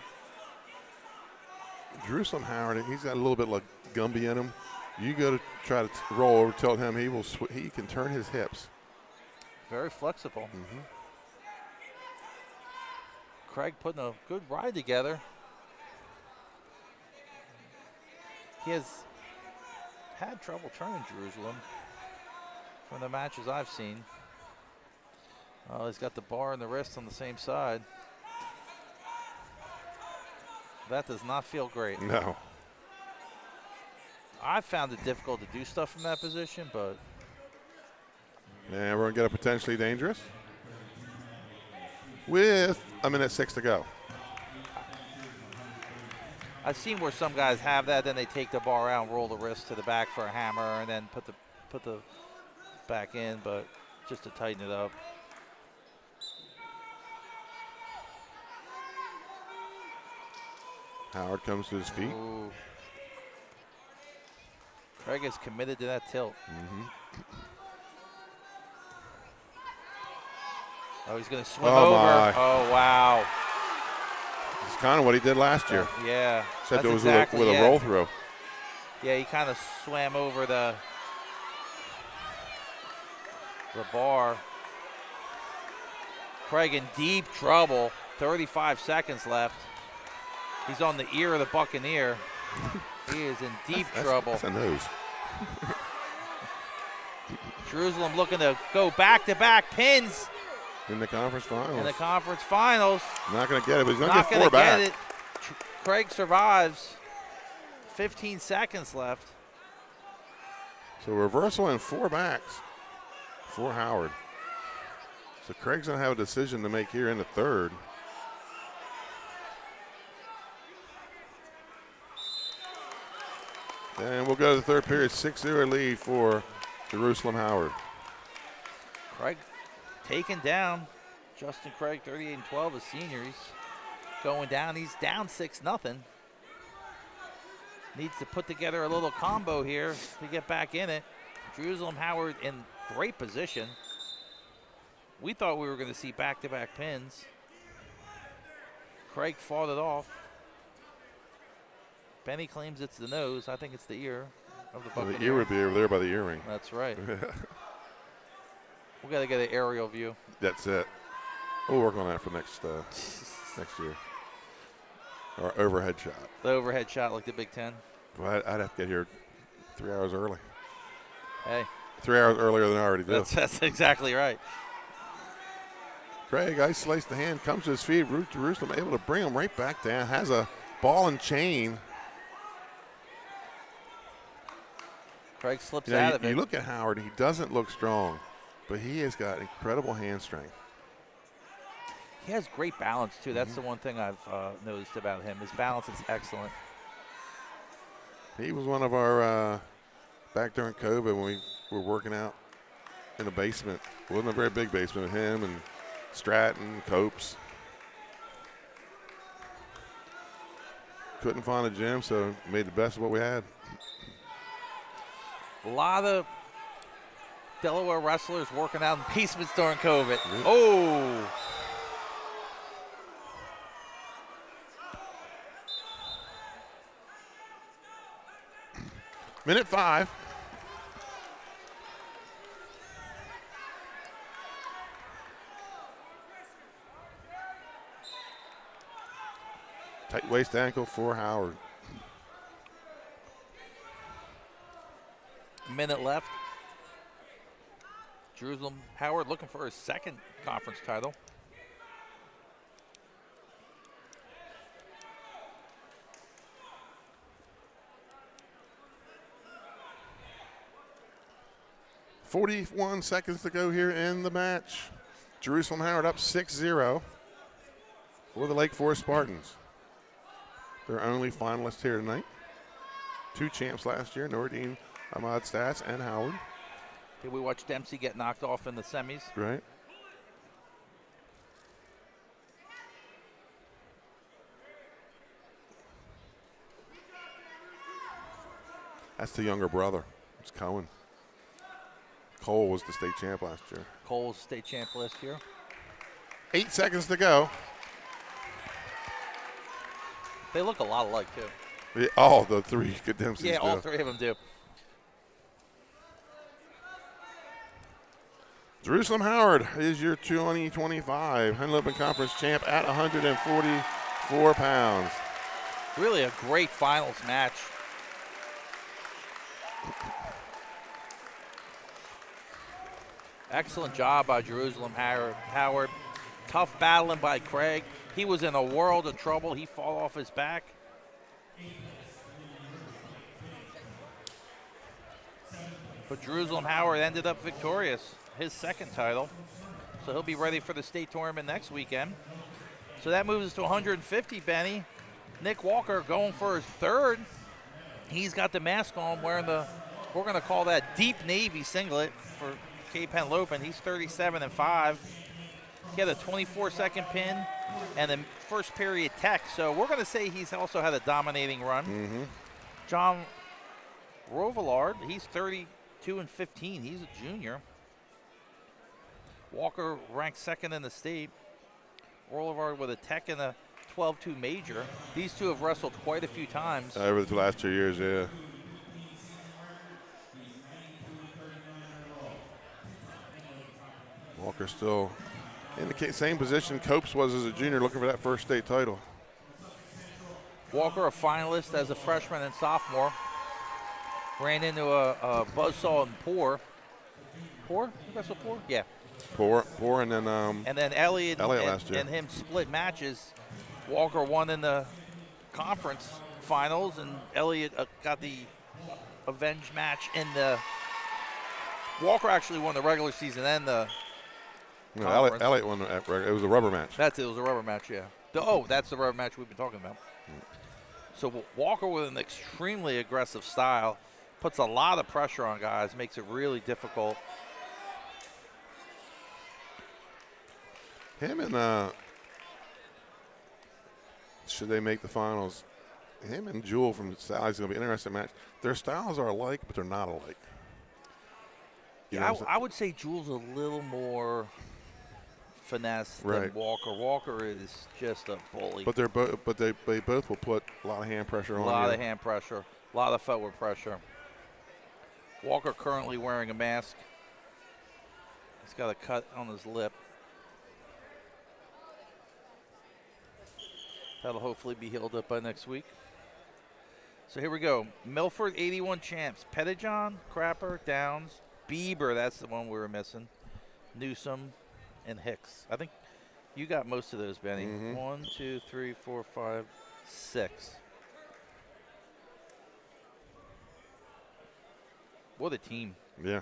Jerusalem Howard, he's got a little bit like Gumby in him. You go to try to roll over, tilt him, he can turn his hips. Very flexible. Craig putting a good ride together. He has had trouble turning Jerusalem from the matches I've seen. He's got the bar and the wrist on the same side. That does not feel great. No. I found it difficult to do stuff from that position, but. And we're going to get a potentially dangerous with 1:06 to go. I've seen where some guys have that, then they take the bar out and roll the wrist to the back for a hammer and then put the back in, but just to tighten it up. Howard comes to his feet. Ooh. Craig is committed to that tilt. Oh, he's going to swim over. My. Oh, wow. kind of what he did last year. Yeah. Except that's it was exactly, with a roll through. Yeah, he kind of swam over the bar. Craig in deep trouble. 35 seconds left. He's on the ear of the Buccaneer. He is in deep trouble. That's a nose. Jerusalem looking to go back-to-back pins. In the conference finals. In the conference finals. Not going to get it, but he's going to Not get 4 back. Get it. Craig survives. 15 seconds left. So reversal and 4 backs for Howard. So Craig's going to have a decision to make here in the third. And we'll go to the third period, 6-0 lead for Jerusalem Howard. Craig taken down. Justin Craig, 38-12, a senior. He's going down. He's down 6-0. Needs to put together a little combo here to get back in it. Jerusalem Howard in great position. We thought we were going to see back-to-back pins. Craig fought it off. Benny claims it's the nose. I think it's the ear of the Buccaneer. The ear would be over there by the earring. That's right. We got to get an aerial view. That's it. We'll work on that for next year. Or overhead shot. The overhead shot like the Big Ten. Well, I'd have to get here 3 hours early. Hey. 3 hours earlier than I already did. That's exactly right. Craig isolates the hand, comes to his feet. Jerusalem able to bring him right back down. Has a ball and chain. Craig slips out of it. You look at Howard, he doesn't look strong, but he has got incredible hand strength. He has great balance, too. That's the one thing I've noticed about him. His balance is excellent. He was one of our, back during COVID when we were working out in the basement. It wasn't a very big basement with him and Stratton, Copes. Couldn't find a gym, so made the best of what we had. A lot of Delaware wrestlers working out in basements during COVID. Yep. Oh. Minute 5. Tight waist ankle for Howard. Minute left. Jerusalem Howard looking for his second conference title. .41 seconds to go here in the match. Jerusalem Howard up 6-0 for the Lake Forest Spartans. Their only finalists here tonight. 2 champs last year, Nordine, Ahmad Stats, and Howard. Did we watch Dempsey get knocked off in the semis? Right. That's the younger brother. It's Cohen. Cole was the state champ last year. Cole's state champ last year. 8 seconds to go. They look a lot alike, too. Yeah, all the 3 Dempseys Yeah, do. all 3 of them do. Jerusalem Howard is your 2025 Henlopen Conference champ at 144 pounds. Really a great finals match. Excellent job by Jerusalem Howard. Tough battling by Craig. He was in a world of trouble. He fought off his back. But Jerusalem Howard ended up victorious, his second title. So he'll be ready for the state tournament next weekend. So that moves us to 150, Benny. Nick Walker going for his third. He's got the mask on, wearing the, we're going to call that deep navy singlet for Cape Henlopen. He's 37-5. He had a 24-second pin and a first period tech. So we're going to say he's also had a dominating run. Mm-hmm. John Rovillard, he's 32-15. He's a junior. Walker ranked second in the state. Rovillard with a tech and a 12-2 major. These two have wrestled quite a few times. Over the last 2 years, yeah. Walker still in the same position Copes was as a junior, looking for that first state title. Walker, a finalist as a freshman and sophomore. Ran into a buzzsaw and Poor. Poor? That's what Poor? Yeah. Poor, and then Elliott last year. and him split matches. Walker won in the conference finals, and Elliott got the avenge match in the. Walker actually won the regular season and the. No, Elliott won. It was a rubber match. That's it. It was a rubber match. Yeah. That's the rubber match we've been talking about. So Walker with an extremely aggressive style, puts a lot of pressure on guys, makes it really difficult. Him and should they make the finals, him and Jewel from Sally's going to be an interesting match. Their styles are alike, but they're not alike. Yeah, I would say Jewel's a little more finesse than Walker. Walker is just a bully. But they both will put a lot of hand pressure on you. A lot of hand pressure, a lot of forward pressure. Walker currently wearing a mask. He's got a cut on his lip. That'll hopefully be healed up by next week. So here we go. Milford 81 champs. Pettijohn, Crapper, Downs, Bieber, that's the one we were missing. Newsom, and Hicks. I think you got most of those, Benny. 1, 2, 3, 4, 5, 6. What a team. Yeah.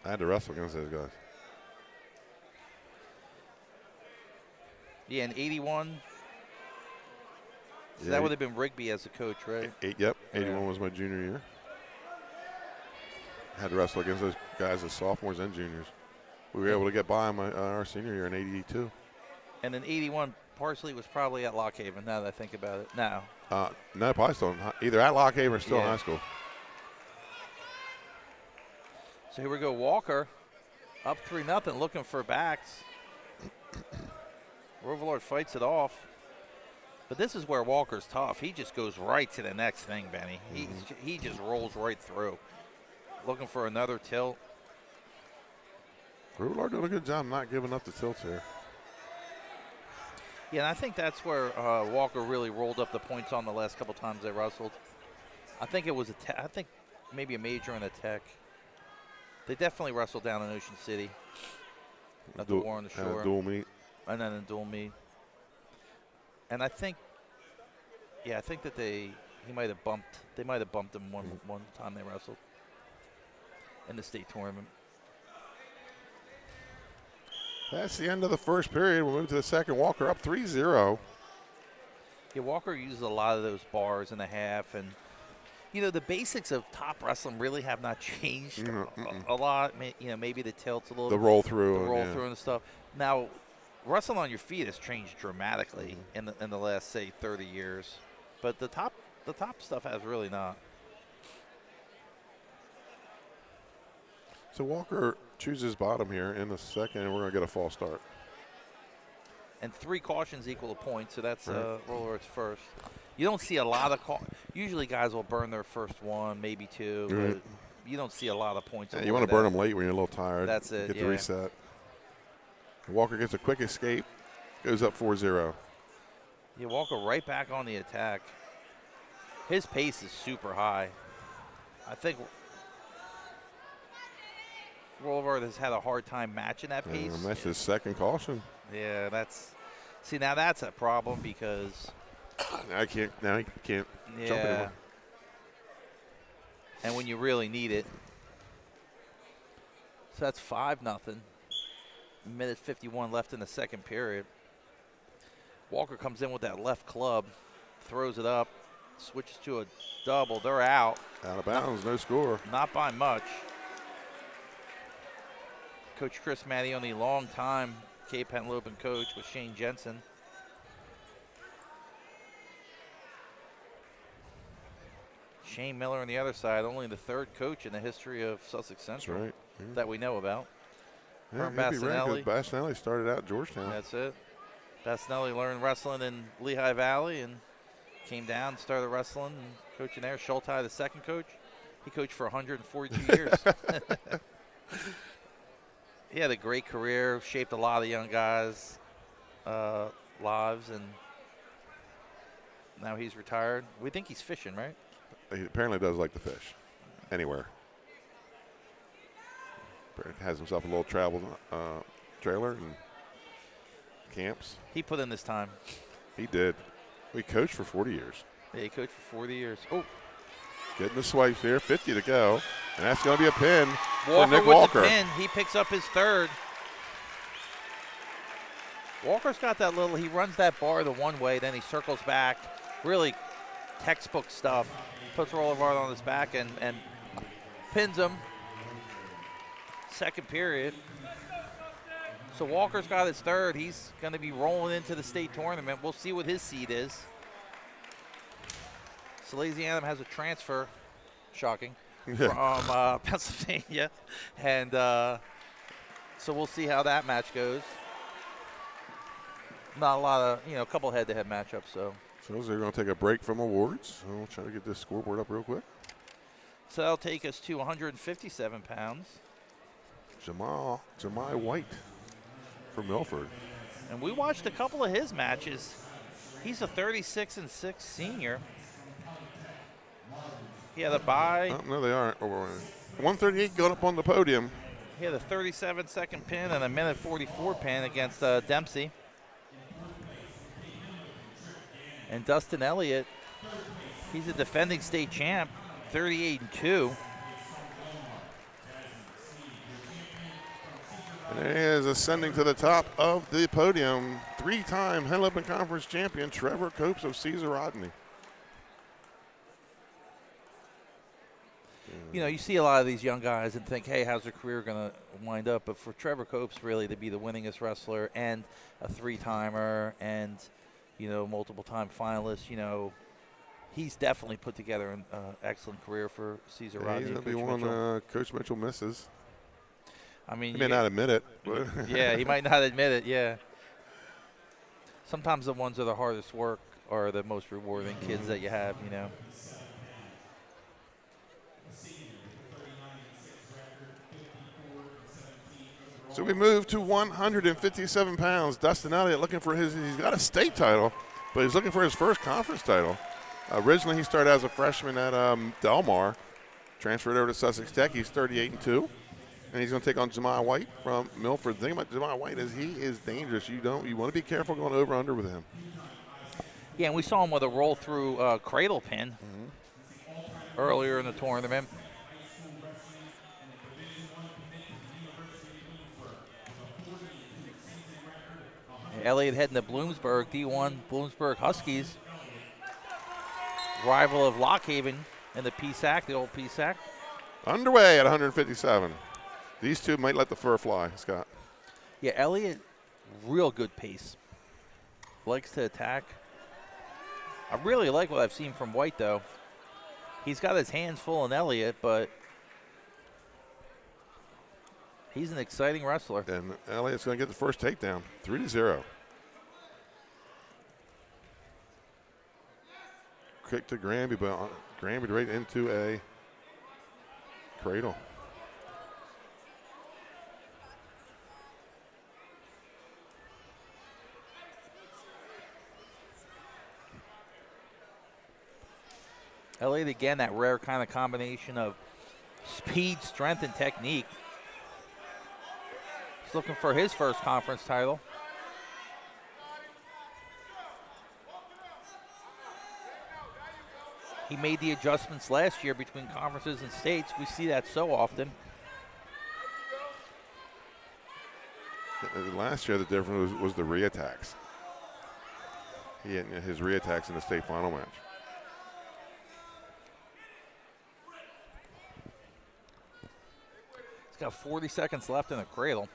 I had to wrestle against those guys. Yeah, and 81. So that would have been Rigby as a coach, right? 81 was my junior year. I had to wrestle against those guys as sophomores and juniors. We were able to get by our senior year in 82. And then 81, Parsley was probably at Lock Haven, now that I think about it. No, probably still either at Lock Haven or still in high school. So here we go. Walker up 3-0, looking for backs. Rovalard fights it off. But this is where Walker's tough. He just goes right to the next thing, Benny. He just rolls right through. Looking for another tilt. Rovalard did a good job not giving up the tilts here. Yeah, and I think that's where Walker really rolled up the points on the last couple times they wrestled. I think it was I think maybe a major and a tech. They definitely wrestled down in Ocean City. At the War on the Shore. Dual meet. And then a dual meet. And I think that they might have bumped him one time they wrestled in the state tournament. That's the end of the first period. We'll move to the second. Walker up 3-0. Yeah, Walker uses a lot of those bars in the half, and the basics of top wrestling really have not changed a lot. Maybe the tilts a little. The roll through. The roll through and stuff. Now, wrestling on your feet has changed dramatically in the last, say, 30 years, but the top stuff has really not. So Walker chooses bottom here in the second, and we're going to get a false start. And 3 cautions equal a point, so that's Roller's first. You don't see a lot of usually guys will burn their first one, maybe 2, but you don't see a lot of points. Yeah, you want to burn them late when you're a little tired. That's it. Get the reset. Walker gets a quick escape, goes up 4-0. Yeah, Walker right back on the attack. His pace is super high. I think Rolvard has had a hard time matching that pace. And that's his second caution. Yeah, now that's a problem because now he can't jump anymore. And when you really need it. So that's 5-0. Minute 51 left in the second period. Walker comes in with that left club, throws it up, switches to a double. They're out. Out of bounds, no score. Not by much. Coach Chris Mattioni, long time Cape Henlopen coach with Shane Jensen. Shane Miller on the other side, only the 3rd coach in the history of Sussex Central that we know about. Yeah, Bastinelli started out at Georgetown. That's it. Bastinelli learned wrestling in Lehigh Valley and came down, started wrestling and coaching there. Schulte, the second coach, he coached for 142 years. He had a great career, shaped a lot of young guys' lives, and now he's retired. We think he's fishing, right? He apparently does like to fish anywhere. Has himself a little travel trailer and camps. He put in this time. He did. We coached for 40 years. Yeah, he coached for 40 years. Oh. Getting the swipes here, 50 to go. And that's going to be a pin for Walker Nick with Walker. the pin. He picks up his third. Walker's got that little, he runs that bar the one way, then he circles back. Really textbook stuff. Puts Roller Bar on his back and pins him. Second period. So Walker's got his third. He's going to be rolling into the state tournament. We'll see what his seed is. Salesianum has a transfer, shocking, from Pennsylvania. And so we'll see how that match goes. Not a lot of, a couple head-to-head matchups. So they're going to take a break from awards. So we'll try to get this scoreboard up real quick. So that'll take us to 157 pounds. Jemai White from Milford. And we watched a couple of his matches. He's a 36-6 senior. He had a bye. Oh, no, they aren't. 138 going up on the podium. He had a 37-second pin and a minute 44 pin against Dempsey. And Dustin Elliott, he's a defending state champ, 38-2. And there he is ascending to the top of the podium, three-time Henlopen Conference champion Trevor Copes of Caesar Rodney. You see a lot of these young guys and think, hey, how's their career going to wind up? But for Trevor Copes really to be the winningest wrestler and a three-timer and, multiple-time finalist, he's definitely put together an excellent career for Caesar Rodney. He's going to be one Coach Mitchell misses. I mean, he may not admit it. Yeah, he might not admit it, yeah. Sometimes the ones that are the hardest work are the most rewarding kids that you have, So we move to 157 pounds. Dustin Elliott looking for he's got a state title, but he's looking for his first conference title. Originally, he started as a freshman at Delmar, transferred over to Sussex Tech. He's 38-2, and he's going to take on Jemai White from Milford. The thing about Jemai White is he is dangerous. You want to be careful going over under with him. Yeah, and we saw him with a roll through cradle pin earlier in the tournament. Elliott heading to Bloomsburg, D1 Bloomsburg Huskies. Rival of Lockhaven in the PSAC, the old PSAC. Underway at 157. These two might let the fur fly, Scott. Yeah, Elliott, real good pace. Likes to attack. I really like what I've seen from White, though. He's got his hands full on Elliott, but he's an exciting wrestler. And Elliott's going to get the first takedown, 3-0. Kick to Granby, but Granby right into a cradle. Elliott, again, that rare kind of combination of speed, strength, and technique. He's looking for his first conference title. He made the adjustments last year between conferences and states. We see that so often. Last year, the difference was the reattacks. He had his reattacks in the state final match. He's got 40 seconds left in the cradle.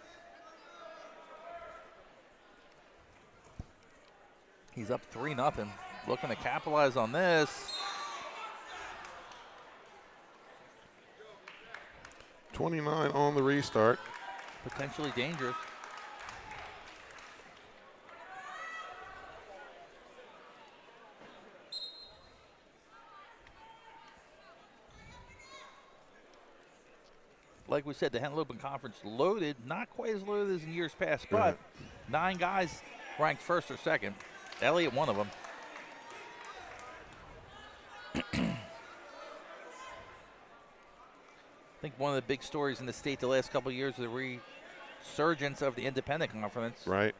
He's up 3-0. Looking to capitalize on this. 29 on the restart. Potentially dangerous. like we said, the Henlopen Conference loaded, not quite as loaded as in years past, but 9 guys ranked first or second. Elliott, one of them. I think one of the big stories in the state the last couple of years is the resurgence of the independent conference. Right.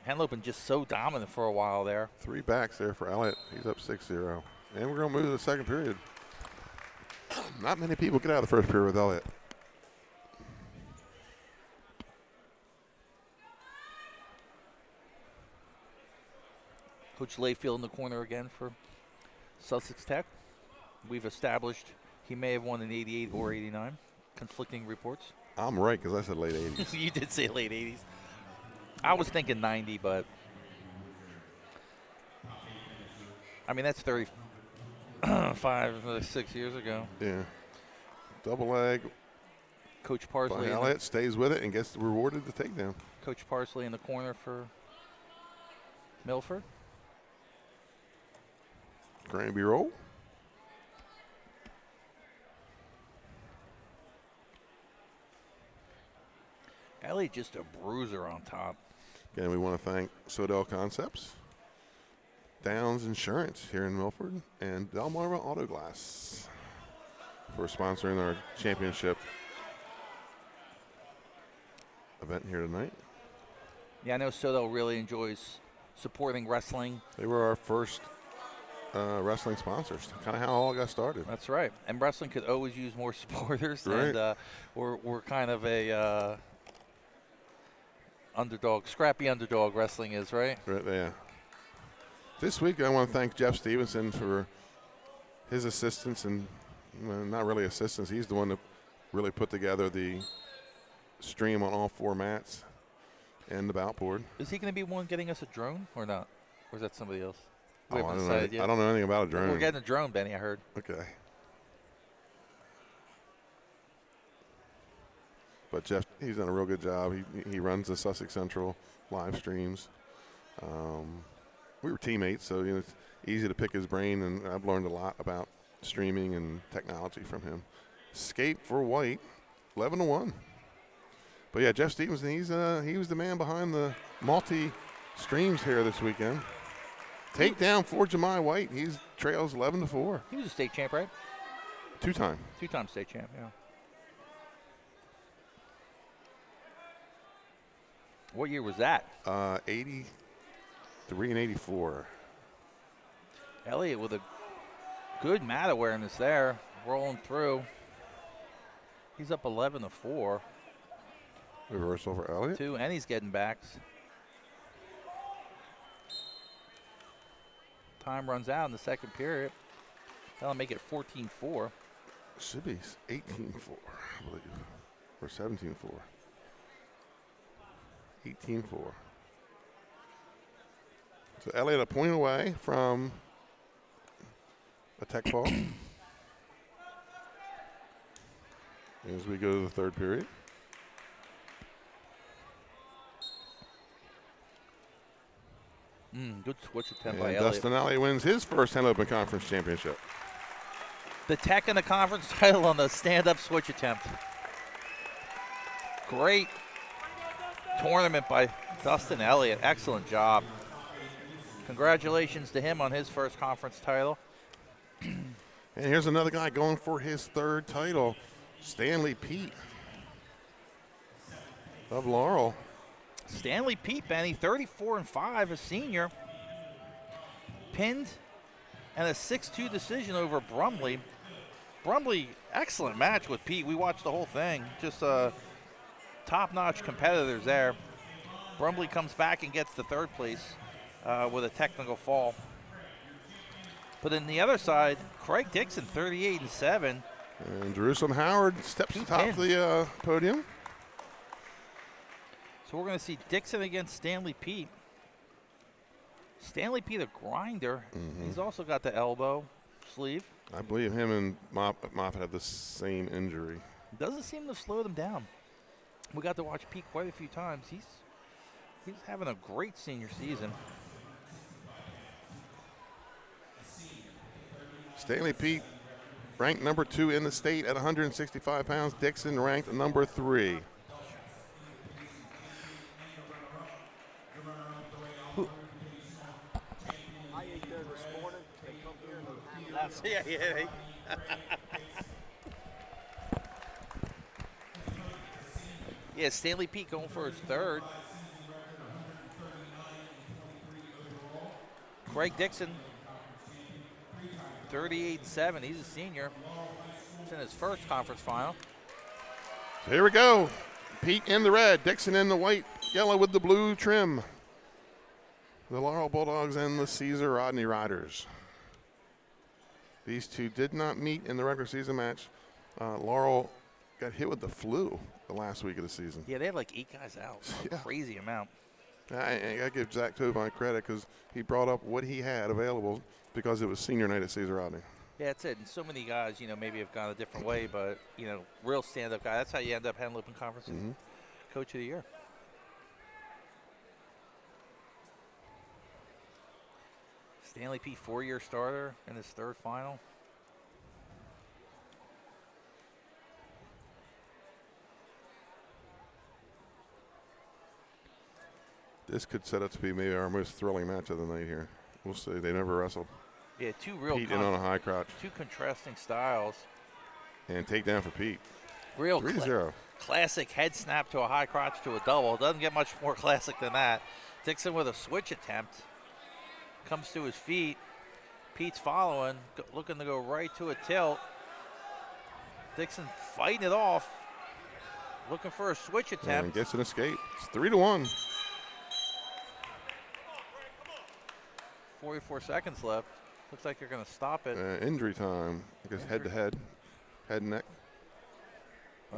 Henlopen just so dominant for a while there. 3 backs there for Elliott. He's up 6-0. And we're going to move to the second period. Not many people get out of the first period with Elliott. Coach Layfield in the corner again for Sussex Tech. We've established he may have won in 88 or 89. Conflicting reports. I'm right because I said late 80s. You did say late 80s. I was thinking 90, but I mean, that's 35, 6 years ago. Yeah. Double leg. Coach Parsley. Elliott stays with it and gets rewarded the takedown. Coach Parsley in the corner for Milford. Granby roll. Elliott just a bruiser on top. Again, we want to thank SoDel Concepts, Downs Insurance here in Milford, and Delmarva Auto Glass for sponsoring our championship event here tonight. Yeah, I know SoDel really enjoys supporting wrestling. They were our first wrestling sponsors, kind of how it all got started. That's right. And wrestling could always use more supporters. Right. And we're kind of a underdog, scrappy underdog wrestling is, right? Right, yeah. This week I want to thank Jeff Stevenson for his assistance and not really assistance. He's the one that really put together the stream on all 4 mats and the bout board. Is he going to be one getting us a drone or not? Or is that somebody else? I don't know anything about a drone. We're getting a drone, Benny, I heard. Okay. But Jeff, he's done a real good job. He runs the Sussex Central live streams. We were teammates, so it's easy to pick his brain, and I've learned a lot about streaming and technology from him. Escape for White, 11-1. But yeah, Jeff Stevenson, he was the man behind the multi-streams here this weekend. Takedown for Jemai White. He's trails 11-4. He was a state champ, right? 2-time. 2-time state champ, yeah. What year was that? 83 and 84. Elliott with a good mat awareness there, rolling through. He's up 11-4. Reversal for Elliott. 2, and he's getting backs. Time runs out in the second period. That'll make it 14-4. Should be 18-4, I believe, or 17-4. 18-4. So Elliott a point away from a tech ball. As we go to the third period. Good switch attempt And by Elliott. Dustin Elliott wins his first Henlopen Conference championship. The tech and the conference title on the stand-up switch attempt. Great tournament by Dustin Elliott. Excellent job. Congratulations to him on his first conference title. And here's another guy going for his third title, Stanley Pete of Laurel. Stanley Pete, Benny, 34-5, a senior. Pinned and a 6-2 decision over Brumley. Brumley, excellent match with Pete. We watched the whole thing. Just top-notch competitors there. Brumley comes back and gets the third place with a technical fall. But on the other side, Craig Dixon, 38-7. And Jerusalem Howard steps atop the podium. So we're going to see Dixon against Stanley Pete. Stanley Pete, a grinder. He's also got the elbow sleeve. I believe him and Moffitt have the same injury. Doesn't seem to slow them down. We got to watch Pete quite a few times. He's having a great senior season. Stanley Pete ranked number 2 in the state at 165 pounds. Dixon ranked number 3. I ate there this morning. They come here and Yeah. Yeah, Stanley Pete going for his 3rd. Craig Dixon, 38-7. He's a senior. He's in his first conference final. So here we go. Pete in the red, Dixon in the white, yellow with the blue trim. The Laurel Bulldogs and the Caesar Rodney Riders. These two did not meet in the regular season match. Laurel got hit with the flu the last week of the season. Yeah, they had like 8 guys out. A crazy amount. I got to give Zach Tobine credit because he brought up what he had available because it was senior night at Caesar Rodney. Yeah, that's it. And so many guys, maybe have gone a different way, but, real stand-up guy. That's how you end up Henlopen Conference Coach of the Year. Stanley Pete, 4-year starter in his 3rd final. This could set up to be maybe our most thrilling match of the night here. We'll see. They never wrestled. Yeah, 2 real Pete in on a high crouch. 2 contrasting styles. And takedown for Pete. Real 3-0. Classic head snap to a high crotch to a double. Doesn't get much more classic than that. Dixon with a switch attempt. Comes to his feet. Pete's following, looking to go right to a tilt. Dixon fighting it off. Looking for a switch attempt. And gets an escape. It's 3-1. 44 seconds left. Looks like they're going to stop it. Injury time. I guess head to head. Head and neck.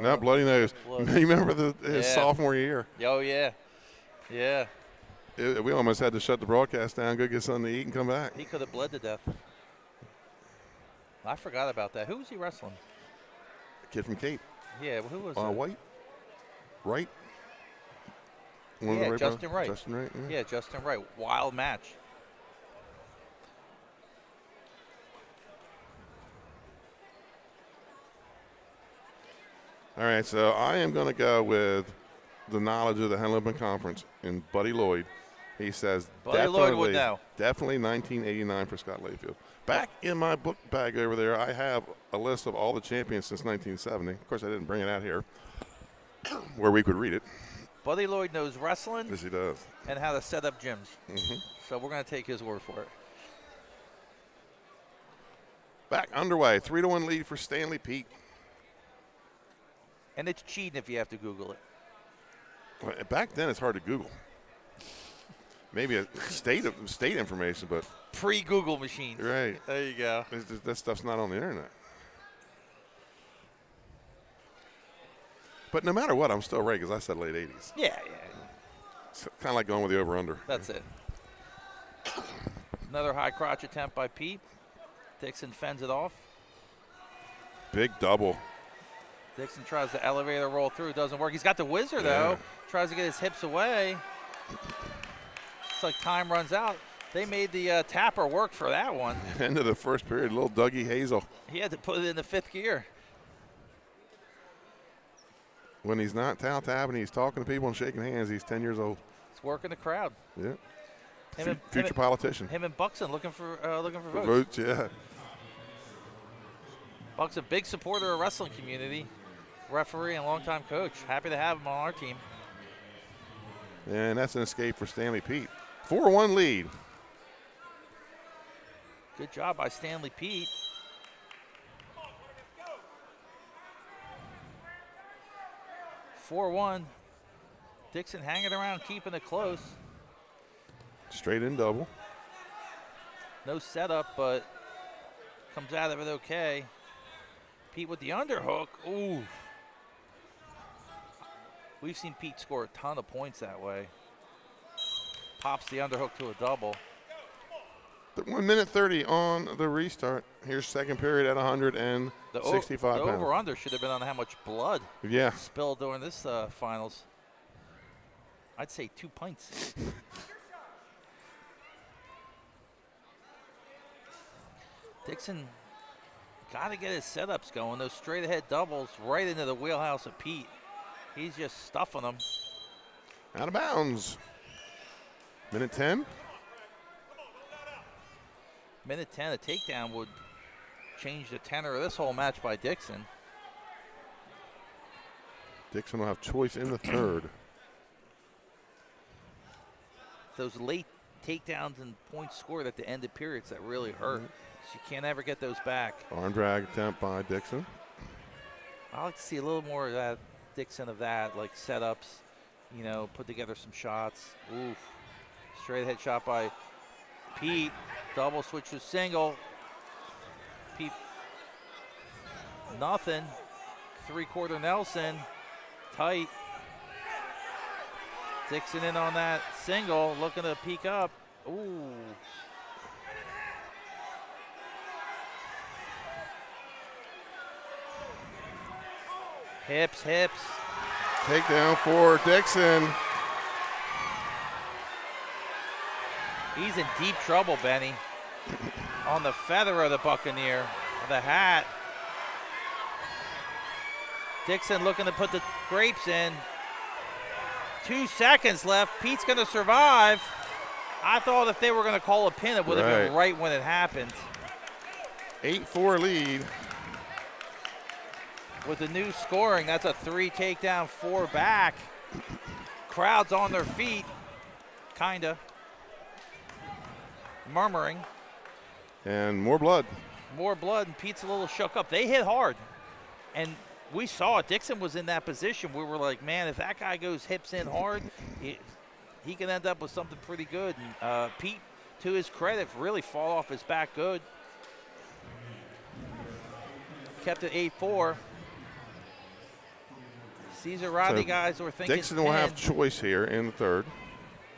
No, bloody nose. You remember his sophomore year? Oh, yeah. Yeah. We almost had to shut the broadcast down, go get something to eat, and come back. He could have bled to death. I forgot about that. Who was he wrestling? A kid from Cape. Yeah, who was White? Right? Justin Wright. Justin Wright, yeah, Justin Wright. Wild match. All right, so I am going to go with the knowledge of the Henlopen Conference in Buddy Lloyd. He says Lloyd would know. Definitely 1989 for Scott Layfield. Back in my book bag over there, I have a list of all the champions since 1970. Of course, I didn't bring it out here where we could read it. Buddy Lloyd knows wrestling. Yes, he does. And how to set up gyms. So we're going to take his word for it. Back underway, 3-1 lead for Stanley Pete. And it's cheating if you have to Google it. Well, back then, it's hard to Google. Maybe a state information, but pre-Google machines. Right. There you go. That stuff's not on the internet. But no matter what, I'm still right because I said late 80s. Yeah. It's kind of like going with the over-under. That's it. Another high crotch attempt by Pete. Dixon fends it off. Big double. Dixon tries to elevator roll through. Doesn't work. He's got the whizzer, though. Tries to get his hips away. It's like time runs out. They made the tapper work for that one. End of the first period, little Dougie Hazel. He had to put it in the 5th gear. When he's not tapping, he's talking to people and shaking hands. He's 10 years old. He's working the crowd. Yeah. Future politician. Him and Buxton looking for votes. Votes, yeah. Buxton, big supporter of wrestling community, referee and longtime coach. Happy to have him on our team. And that's an escape for Stanley Pete. 4-1 lead. Good job by Stanley Pete. (4-1). Dixon hanging around, keeping it close. Straight in double. No setup, but comes out of it okay. Pete with the underhook. Ooh. We've seen Pete score a ton of points that way. Pops the underhook to a double. 1 minute 30 on the restart. Here's second period at 165 pounds. The over-under should have been on how much blood spilled during this finals. I'd say 2 pints. Dixon Got to get his setups going. Those straight ahead doubles right into the wheelhouse of Pete. He's just stuffing them. Out of bounds. Minute 10. Minute 10, a takedown would change the tenor of this whole match by Dixon. Dixon will have choice in the third. Those late takedowns and points scored at the end of periods that really hurt. You can't ever get those back. Arm drag attempt by Dixon. I like to see a little more of that, Dixon, of that, like setups, you know, put together some shots. Oof. Straight ahead shot by Pete. Double switch to single. Pete, nothing. Three-quarter Nelson, tight. Dixon in on that single, looking to peek up. Ooh. Hips, hips. Takedown for Dixon. He's in deep trouble, Benny. On the feather of the Buccaneer, the hat. Dixon looking to put the grapes in. 2 seconds left. Pete's going to survive. I thought if they were going to call a pin, it would have been right when it happened. 8-4 lead. With the new scoring, that's a 3 takedown, 4 back. Crowd's on their feet, kinda. Murmuring. And more blood. More blood, and Pete's a little shook up. They hit hard, and we saw it. Dixon was in that position. We were like, man, if that guy goes hips in hard, he can end up with something pretty good. And Pete, to his credit, really fall off his back good. Kept it 8-4. Caesar Rodney guys were thinking Dixon will have choice here in the third.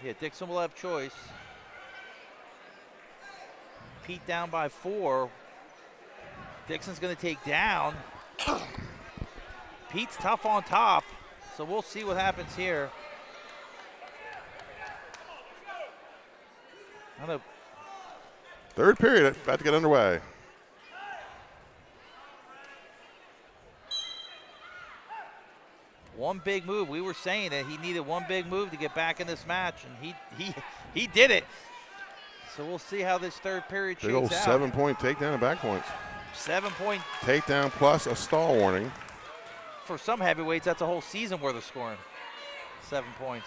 Yeah, Dixon will have choice. Pete down by 4. Dixon's going to take down. Pete's tough on top, so we'll see what happens here. Third period about to get underway. One big move. We were saying that he needed one big move to get back in this match, and he did it. So we'll see how this third period shakes out. Big old 7-point takedown and back points. 7-point takedown plus a stall warning. For some heavyweights, that's a whole season worth of scoring. 7 points.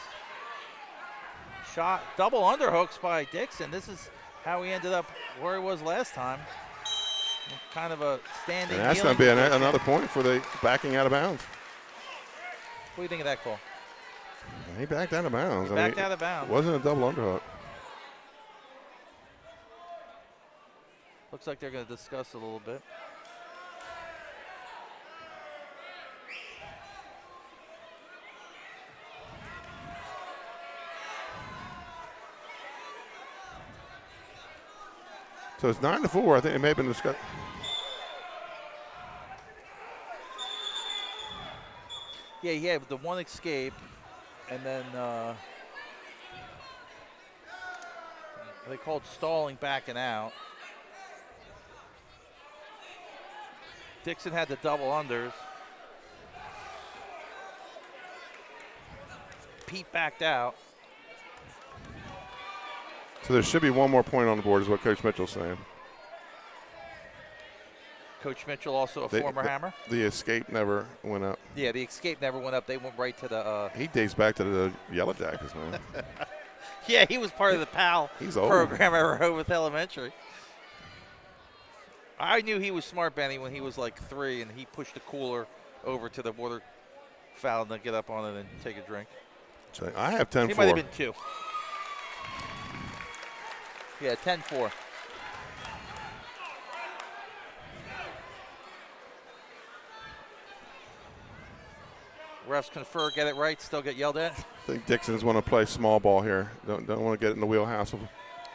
Shot, double underhooks by Dixon. This is how he ended up where he was last time. Kind of a standing. And that's going to be another point for the backing out of bounds. What do you think of that call? He backed out of bounds. Backed out of bounds. Wasn't a double underhook. Looks like they're going to discuss a little bit. So it's 9-4. I think it may have been discussed. Yeah, he had the one escape, and then they called stalling backing out. Dixon had the double unders. Pete backed out. So there should be one more point on the board is what Coach Mitchell's saying. Coach Mitchell, also a former Hammer. The escape never went up. Yeah, the escape never went up. They went right to the. He dates back to the Yellow Jackets, man. Yeah, he was part of the PAL program I wrote with elementary. I knew he was smart, Benny, when he was like 3, and he pushed the cooler over to the water fountain to get up on it and take a drink. So I have 10-4. He might have been 2. Yeah, 10-4. Refs confer, get it right, still get yelled at. I think Dixon's want to play small ball here. Don't want to get in the wheelhouse.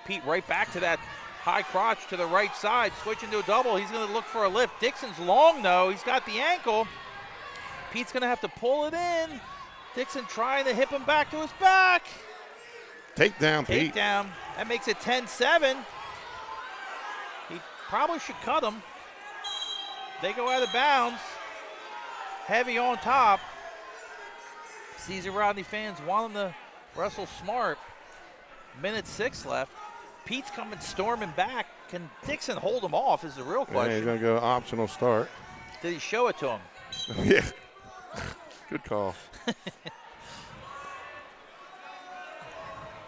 Pete right back to that high crotch to the right side, switching to a double. He's going to look for a lift. Dixon's long, though. He's got the ankle. Pete's going to have to pull it in. Dixon trying to hip him back to his back. Takedown, Pete. Takedown. That makes it 10-7. He probably should cut him. They go out of bounds. Heavy on top. Caesar Rodney fans want him to wrestle smart. Minute 6 left. Pete's coming storming back. Can Dixon hold him off is the real question. Yeah, he's going to go optional start. Did he show it to him? Yeah. Good call.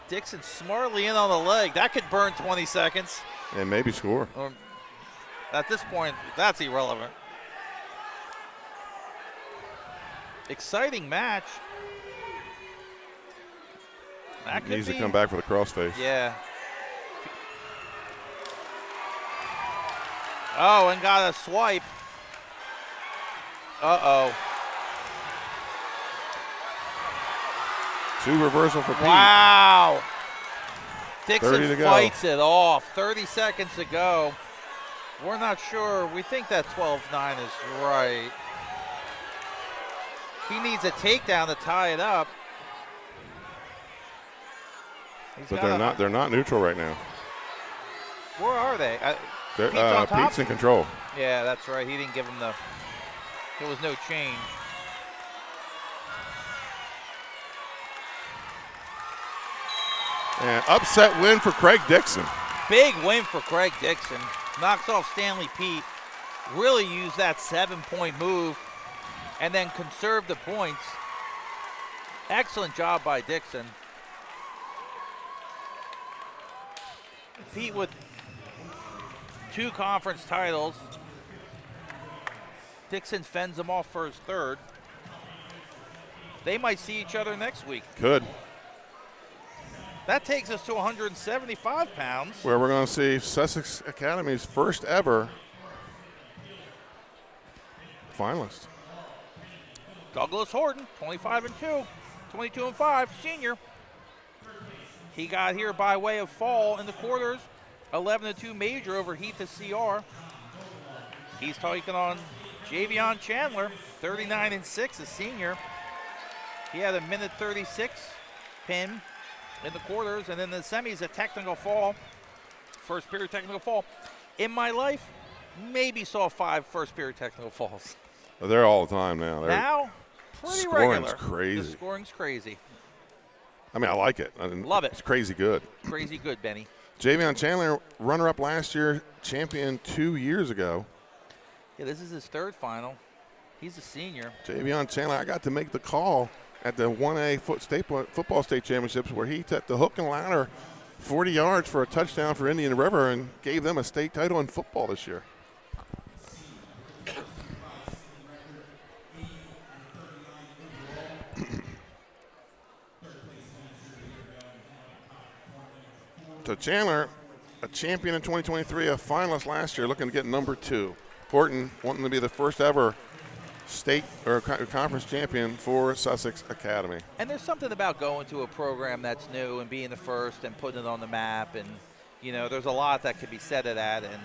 Dixon smartly in on the leg. That could burn 20 seconds. And maybe score. Or, at this point, that's irrelevant. Exciting match. That could Needs be. to come back for the crossface. Yeah. Oh, and got a swipe. Uh-oh. 2 reversal for Pete. Wow. 30 Dixon to go. fights it off. 30 seconds to go. We're not sure. We think that 12-9 is right. He needs a takedown to tie it up. But they're not neutral right now. Where are they? Pete's, Pete's on top? Pete's in control. Yeah, that's right. He didn't give him the. There was no change. And upset win for Craig Dixon. Big win for Craig Dixon. Knocks off Stanley Pete. Really used that 7-point move and then conserved the points. Excellent job by Dixon. Pete with 2 conference titles. Dixon fends him off for his 3rd. They might see each other next week. Could. That takes us to 175 pounds. Where we're going to see Sussex Academy's first ever finalist. Douglas Horton, 25-2, 22-5, senior. He got here by way of fall in the quarters, 11-2 major over Heath of CR. He's taking on Javion Chandler, 39-6, a senior. He had a minute 36 pin in the quarters, and then the semis, a technical fall, first period technical fall. In my life, maybe saw 5 first period technical falls. They're all the time now. Now, pretty scoring's regular. crazy. The scoring's crazy. I mean, I like it. I mean, Love it. It's crazy good. Crazy good, Benny. Javion Chandler, runner-up last year, champion 2 years ago. Yeah, this is his 3rd final. He's a senior. Javion Chandler, I got to make the call at the 1A football state championships where he took the hook and ladder 40 yards for a touchdown for Indian River and gave them a state title in football this year. So Chandler, a champion in 2023, a finalist last year, looking to get number 2. Horton wanting to be the first ever state or conference champion for Sussex Academy. And there's something about going to a program that's new and being the first and putting it on the map. And, you know, there's a lot that could be said of that. And,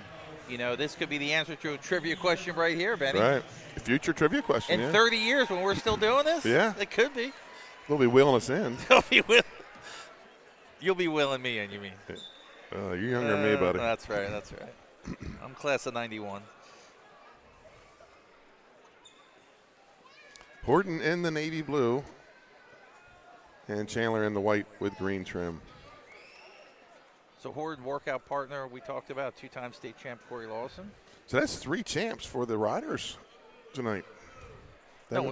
you know, this could be the answer to a trivia question right here, Benny. Right. Future trivia question, In 30 years when we're still doing this? Yeah. It could be. They'll be wheeling us in. You'll be willing me in, you mean? You're younger than me, buddy. That's right, that's right. I'm class of 91. Horton in the navy blue and Chandler in the white with green trim. So Horton, workout partner, we talked about, 2-time state champ Corey Lawson. So that's 3 champs for the Riders tonight. No,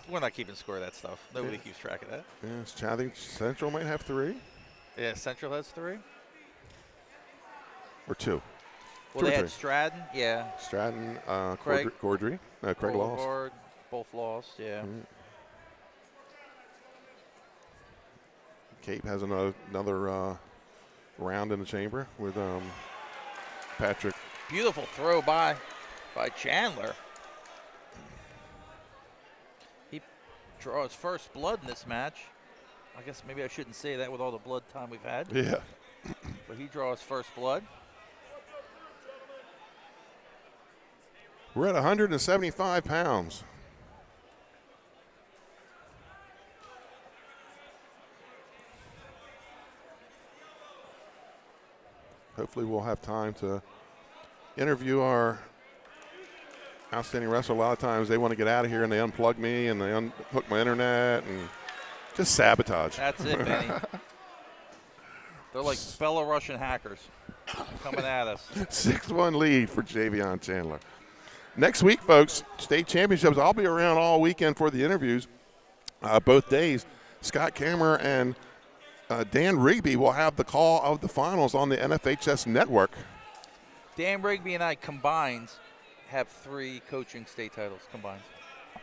we're not keeping score of that stuff. Nobody keeps track of that. Yes, I think Central might have 3. Yeah, Central has 3. Or 2. Well, they had Stratton, yeah. Stratton, Craig. Cordry. No, Craig lost. Boulevard, both lost, yeah. Mm-hmm. Cape has another round in the chamber with Patrick. Beautiful throw by Chandler. He draws first blood in this match. I guess maybe I shouldn't say that with all the blood time we've had. Yeah. But he draws first blood. We're at 175 pounds. Hopefully we'll have time to interview our outstanding wrestler. A lot of times they want to get out of here and they unplug me and they unhook my internet and just sabotage. That's it, Benny. They're like Belarusian hackers coming at us. 6-1 lead for Javion Chandler. Next week, folks, state championships. I'll be around all weekend for the interviews, both days. Scott Kammer and Dan Rigby will have the call of the finals on the NFHS network. Dan Rigby and I combined have 3 coaching state titles combined.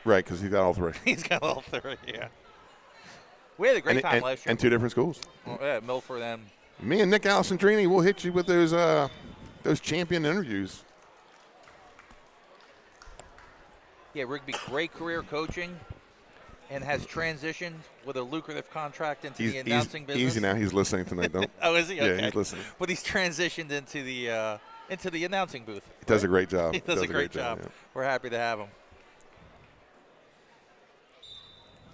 Right, because he's got all 3. He's got all 3, yeah. We had a great time last year. And 2 different schools. Well, yeah, Milford and Me and Nick Alessandrini will hit you with those champion interviews. Yeah, Rigby, great career coaching, and has transitioned with a lucrative contract into the announcing business. Easy now. He's listening tonight. Don't. Oh, is he? Okay. Yeah, he's listening. But he's transitioned into the announcing booth. He does a great job. He does a great job. Yeah. We're happy to have him.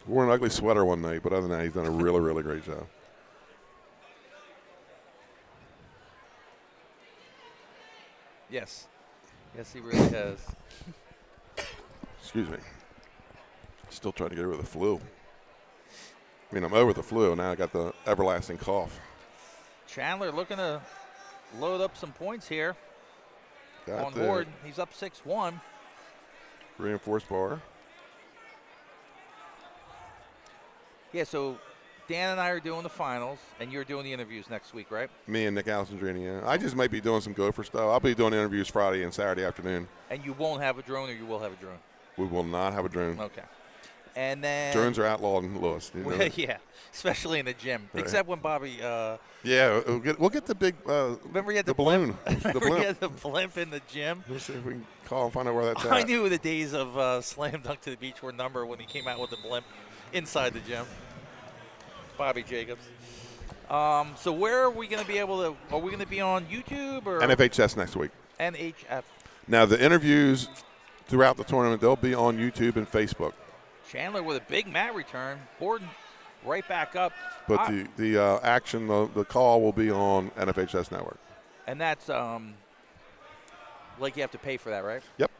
Wore an ugly sweater one night, but other than that, he's done a really, really great job. Yes. Yes, he really has. Excuse me. Still trying to get over the flu. I mean, I'm over the flu. Now I got the everlasting cough. Chandler looking to load up some points here Got on the Horde. He's up 6-1. reinforced bar. Yeah, so Dan and I are doing the finals, and you're doing the interviews next week, right? Me and Nick Alessandrini, yeah. I just might be doing some Gopher stuff. I'll be doing interviews Friday and Saturday afternoon. And you won't have a drone, or you will have a drone? We will not have a drone. Okay. And then Drones are outlawed in Lewis. You know that? yeah, especially in the gym. Right. Except when Bobby. Yeah, we'll get the big. Remember he had the balloon. Remember he had the blimp in the gym. Let's see if we can call and find out where that's at. I knew the days of Slam Dunk to the Beach were numbered when he came out with the blimp inside the gym. Bobby Jacobs. So where are we going to be able to? Are we going to be on YouTube or NFHS next week? NHF? Now the interviews throughout the tournament, they'll be on YouTube and Facebook. Chandler with a big mat return. Gordon right back up. But the action, the call will be on NFHS Network. And that's like you have to pay for that, right? Yep.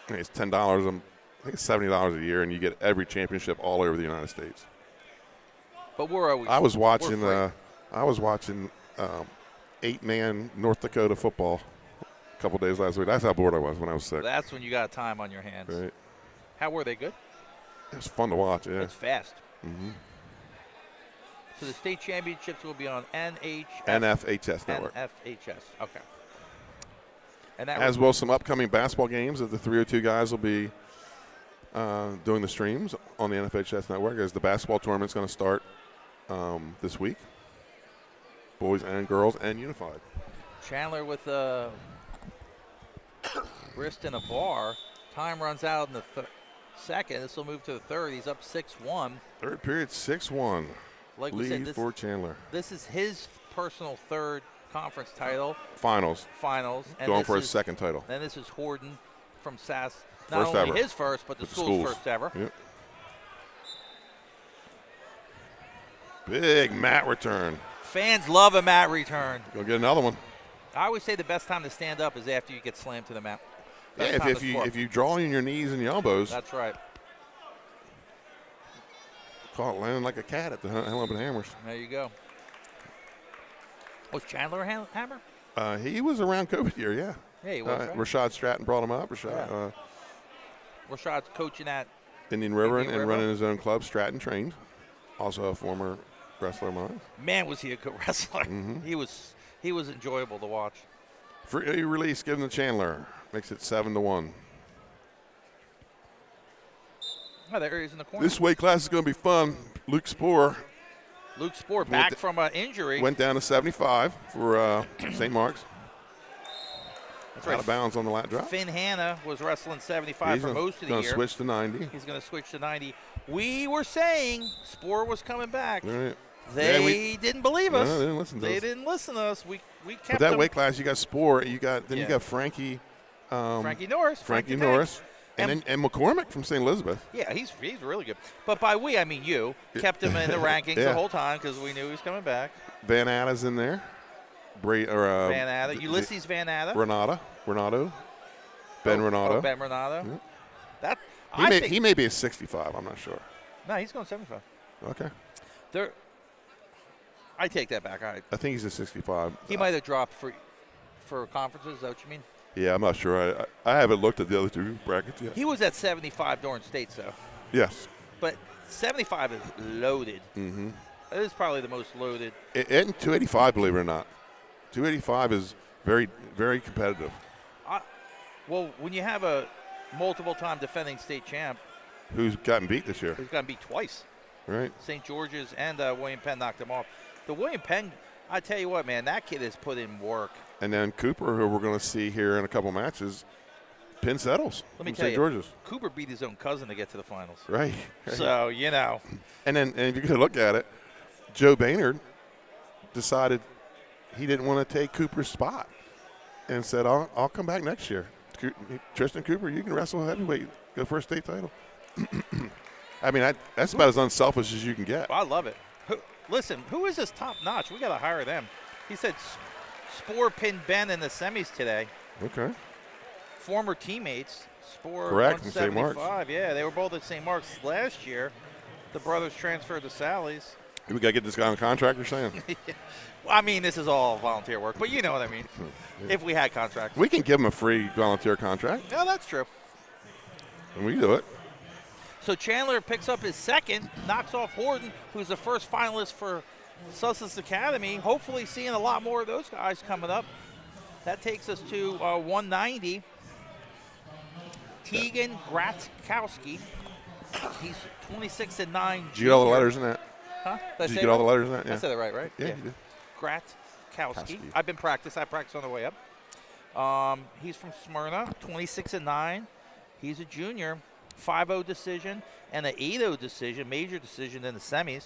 I think it's $10. I think it's $70 a year, and you get every championship all over the United States. But we're always. I was watching. We're I was watching 8-man North Dakota football a couple days last week. That's how bored I was when I was sick. That's when you got time on your hands. Right. How were they? Good? It was fun to watch. Yeah. It's fast. Mm-hmm. So the state championships will be on NFHS Network. NFHS. Okay. And that As well, some upcoming basketball games that the 302 guys will be doing the streams on the NFHS Network as the basketball tournament's going to start this week. Boys and girls and unified. Chandler with a wrist in a bar. Time runs out in the second. This will move to the third. He's up 6-1. Third period, 6-1. Like we lead said, for Chandler. This is his personal third conference title. Finals. And going for his second title. And this is Horden from SAS. Not First only ever. his first, but the school's first ever. Yep. Big mat return. Fans love a mat return. Go get another one. I always say the best time to stand up is after you get slammed to the mat. Best Yeah, time if to you score. if you draw in your knees and your elbows, That's right. caught landing like a cat at the Henlopen Hammers. There you go. Was Chandler a hammer? He was around COVID year, yeah. Yeah, he was, right? Rashad Stratton brought him up. Rashad's coaching at Indian River Indian and River. running his own club. Stratton trained. Also a former wrestler of mine. Man, was he a good wrestler. Mm-hmm. He was enjoyable to watch. Free release given to Chandler. Makes it 7-1. Oh, there he is in the corner. This weight class is going to be fun. Luke Spoor Luke Spoor back from an injury. went down to 75 for St. Mark's. That's Out of bounds on the lat drop. Finn Hanna was wrestling 75 He's for most of the going year. to switch to 90. He's going to switch to 90. We were saying Spoor was coming back. All right. They didn't believe us. No, they didn't listen to us. They didn't listen to us. We kept But that them. weight class, you got Spoor. You got Yeah. you got Frankie. Frankie Norris. Frankie the Tank. Norris. And McCormick from St. Elizabeth. Yeah, he's really good. But by we, I mean you. Kept him in the rankings Yeah. the whole time because we knew he was coming back. Van Atta's in there. Van Atta. Ulysses Van Atta. Renato. Ben Renato. Ben Renato. Yeah. That He may be a 65. I'm not sure. No, he's going 75. Okay. I take that back. I think he's a 65. He might have dropped for conferences. Is that what you mean? Yeah, I'm not sure. I haven't looked at the other two brackets yet. He was at 75 during states, though. Yes. But 75 is loaded. Mm-hmm. It is probably the most loaded. And 285, believe it or not. 285 is very, very competitive. Well, when you have a multiple-time defending state champ Who's gotten beat this year? who's gotten beat twice, Right. St. George's and William Penn knocked him off. The William Penn, I tell you what, man, that kid has put in work. And then Cooper, who we're going to see here in a couple matches, Penn settles Let me from tell St. you, George's. Cooper beat his own cousin to get to the finals. Right. So, you know. And if you could look at it, Joe Baynard decided he didn't want to take Cooper's spot and said, I'll come back next year. Tristan Cooper, you can wrestle heavyweight, go for a state title. I mean, that's about as unselfish as you can get. I love it. Listen, who is this top notch? We got to hire them. He said Spore pinned Ben in the semis today. Okay. Former teammates, Spore Correct, in St. 175. Mark's. Yeah, they were both at St. Mark's last year. The brothers transferred to Sally's. We got to get this guy on contract, you're saying? Well, I mean, this is all volunteer work, but you know what I mean. If we had contracts. We can give him a free volunteer contract, Yeah, that's true. and we do it. So Chandler picks up his second, knocks off Horton, who's the first finalist for Sussex Academy. Hopefully seeing a lot more of those guys coming up. That takes us to 190. Tegan Gratkowski. He's 26-9. Did you get all the letters in that? Huh? Did you get all the letters in that? Yeah. I said it right? Yeah, you did. Gratkowski. I've been practicing. I practiced on the way up. He's from Smyrna, 26-9. He's a junior. 5-0 decision and an 8-0 decision, major decision in the semis.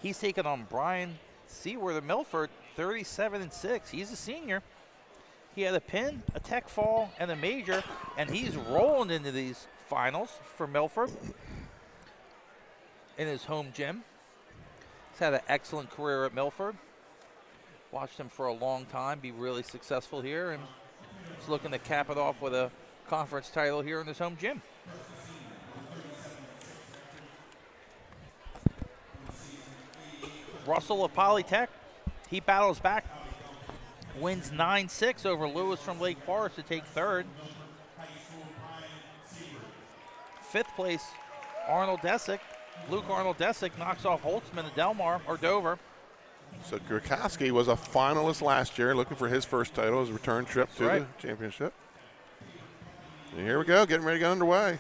He's taking on Brian Seaworth of Milford, 37-6. He's a senior. He had a pin, a tech fall, and a major, and he's rolling into these finals for Milford in his home gym. He's had an excellent career at Milford. Watched him for a long time be really successful here, and he's looking to cap it off with a conference title here in his home gym. Russell of Polytech, he battles back, wins 9-6 over Lewis from Lake Forest to take third. Fifth place, Arnold Desick. Luke Arnold Desick knocks off Holtzman of Delmar, or Dover. So Gratkowski was a finalist last year, looking for his first title, his return trip to the championship. And here we go, getting ready to get underway.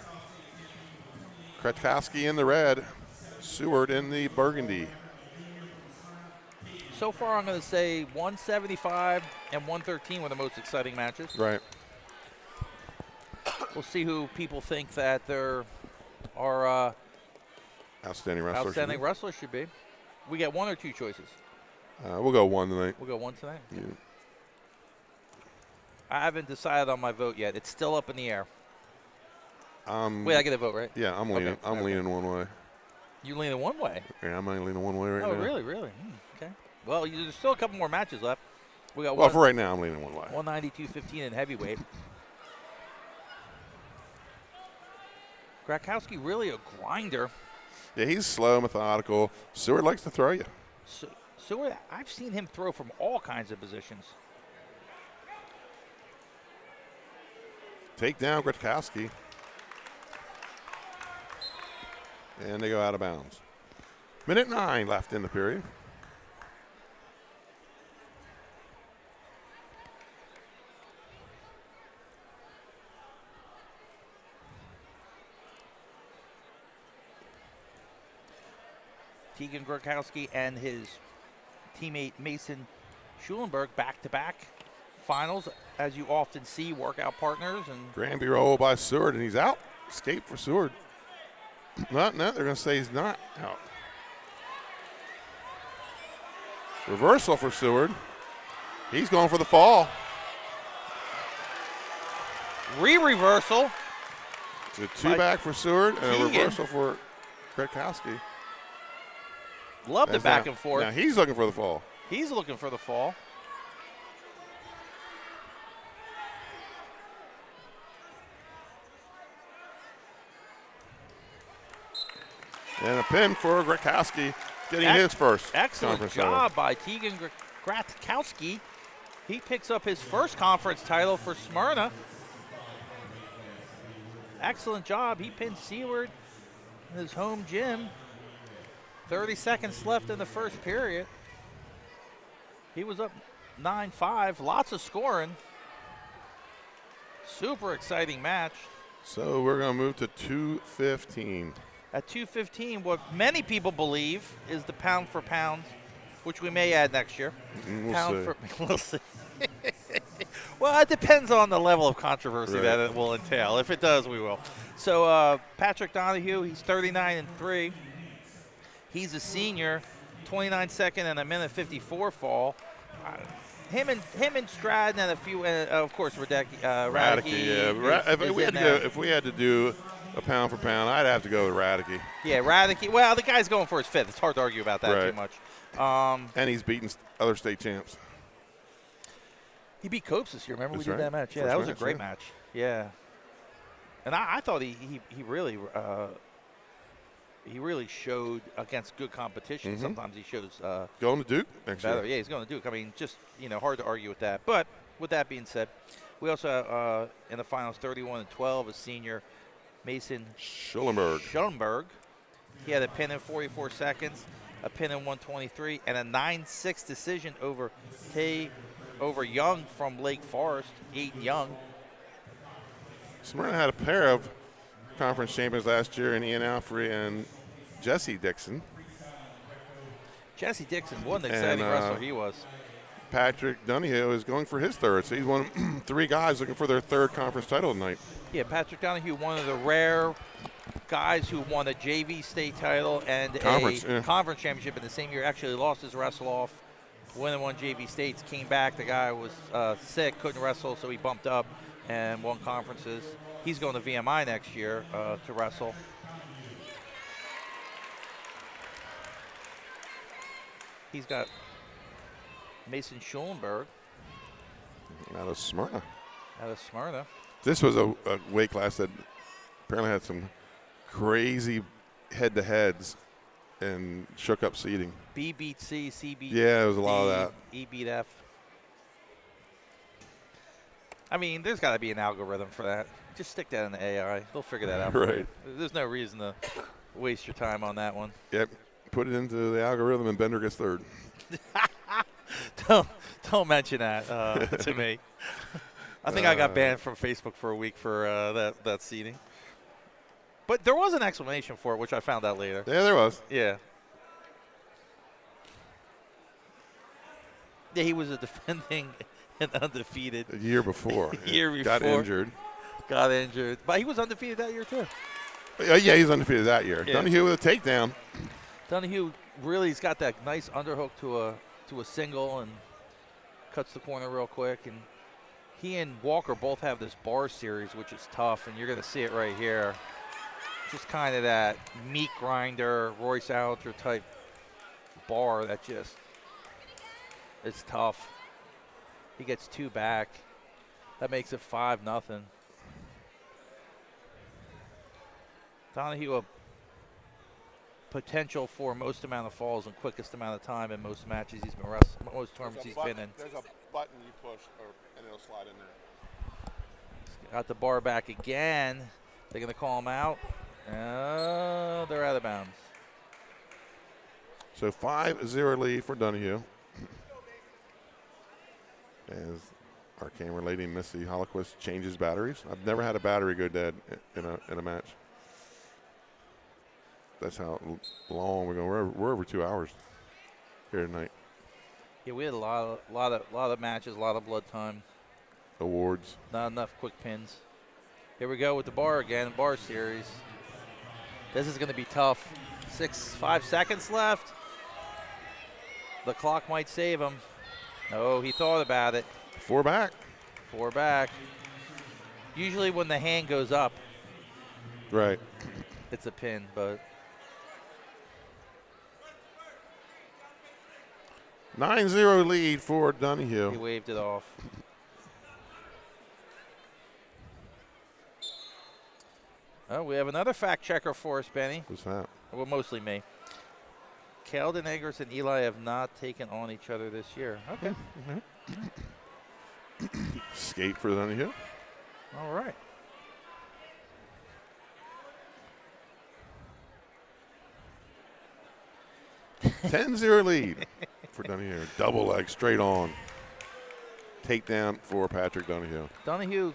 Gratkowski in the red, Seward in the burgundy. So far, I'm going to say 175 and 113 were the most exciting matches. Right. We'll see who people think that there are Outstanding wrestler. wrestlers should be. We get one or two choices. We'll go one tonight. We'll go one tonight. Yeah. I haven't decided on my vote yet. It's still up in the air. Wait, I get a vote, right? Yeah, I'm leaning. Okay. I'm leaning one way. You leaning one way? Yeah, I'm only leaning one way right now. Oh, really? Okay. Well, there's still a couple more matches left. We got Well, for right now, I'm leaning one way. 192-15 in heavyweight. Gratkowski really a grinder. Yeah, he's slow, methodical. Seward likes to throw you. Seward, I've seen him throw from all kinds of positions. Take down Gratkowski. And they go out of bounds. Minute 9 left in the period. Tegan Gratkowski and his teammate Mason Schulenberg back-to-back finals, as you often see, workout partners. And Granby roll by Seward, and he's out. Escape for Seward. No, they're going to say he's not out. Reversal for Seward. He's going for the fall. Reversal. It's a two back for Seward and Keegan. a reversal for Gratkowski. Love the back and forth. Now he's looking for the fall. He's looking for the fall. And a pin for Grakowski, getting his first Excellent conference job title. by Tegan Gratkowski. He picks up his first conference title for Smyrna. Excellent job. He pinned Seward in his home gym. 30 seconds left in the first period. He was up 9-5. Lots of scoring. Super exciting match. So we're going to move to 215. At 215, what many people believe is the pound for pound, which we may add next year. We'll see. Well, it depends on the level of controversy that it will entail. If it does, we will. So Patrick Donahue, he's 39-3. He's a senior, 29-second and a minute 54 fall. Him and Stratton and a few, of course, Radecki. Yeah. If we had to do a pound for pound, I'd have to go with Radecki. Yeah, Radecki. Well, the guy's going for his fifth. It's hard to argue about that too much. And he's beaten other state champs. He beat Copes this year. Remember we did that match? Yeah, First that was match, a great match. Yeah. And I thought he really showed against good competition. Sometimes he showed his going to Duke next better. year. Yeah, he's going to Duke. I mean, just hard to argue with that. But with that being said, we also in the finals 31-12 a senior Mason Schellenberg. He had a pin in 44 seconds, a pin in 123, and a 9-6 decision over Young from Lake Forest, Aiden Young. Smyrna had a pair of conference champions last year in Ian Alfrey and Jesse Dixon. Jesse Dixon, what an exciting wrestler he was. Patrick Donahue is going for his third, so he's one of three guys looking for their third conference title tonight. Yeah, Patrick Donahue, one of the rare guys who won a JV state title and a conference championship in the same year. Actually lost his wrestle-off, won JV states, came back. The guy was sick, couldn't wrestle, so he bumped up and won conferences. He's going to VMI next year to wrestle. He's got Mason Schulenberg out of Smyrna. This was a weight class that apparently had some crazy head-to-heads and shook up seating. B beat C, C beat Yeah, there was a lot of that. E beat F. I mean, there's got to be an algorithm for that. Just stick that in the AI. They'll figure that out for you. There's no reason to waste your time on that one. Yep. Put it into the algorithm and Bender gets third. Don't mention that to me. I think I got banned from Facebook for a week for that seating. But there was an explanation for it, which I found out later. Yeah, there was. Yeah. Yeah, he was a defending and undefeated. A year before. Got injured. But he was undefeated that year, too. Yeah, he's undefeated that year. Yeah. Donahue with a takedown. Donahue really has got that nice underhook to a single and cuts the corner real quick. And he and Walker both have this bar series, which is tough, and you're going to see it right here. Just kind of that meat grinder, Royce Alger type bar that just is tough. He gets two back. That makes it 5-0. Donahue, a potential for most amount of falls and quickest amount of time in most matches he's been wrestling, most tournaments he's been in. There's a button you push and it'll slide in there. Got the bar back again. They're going to call him out. They're out of bounds. So 5-0 lead for Donahue. As our camera lady, Missy Holoquist, changes batteries. I've never had a battery go dead in a match. That's how long we're going. We're over 2 hours here tonight. Yeah, we had a lot of matches, a lot of blood time. Awards. Not enough quick pins. Here we go with the bar again, bar series. This is going to be tough. 5 seconds left. The clock might save him. No, he thought about it. 4 back. 4 back. Usually when the hand goes up, right, it's a pin, but 9-0 lead for Donahue. he waved it off. Oh, we have another fact checker for us, Benny. Who's that? Well, mostly me. Keldon Eggers and Eli have not taken on each other this year. Okay. Skate for Donahue. All right. (10-0) lead for Donahue. Double leg straight on. Takedown for Patrick Donahue. Donahue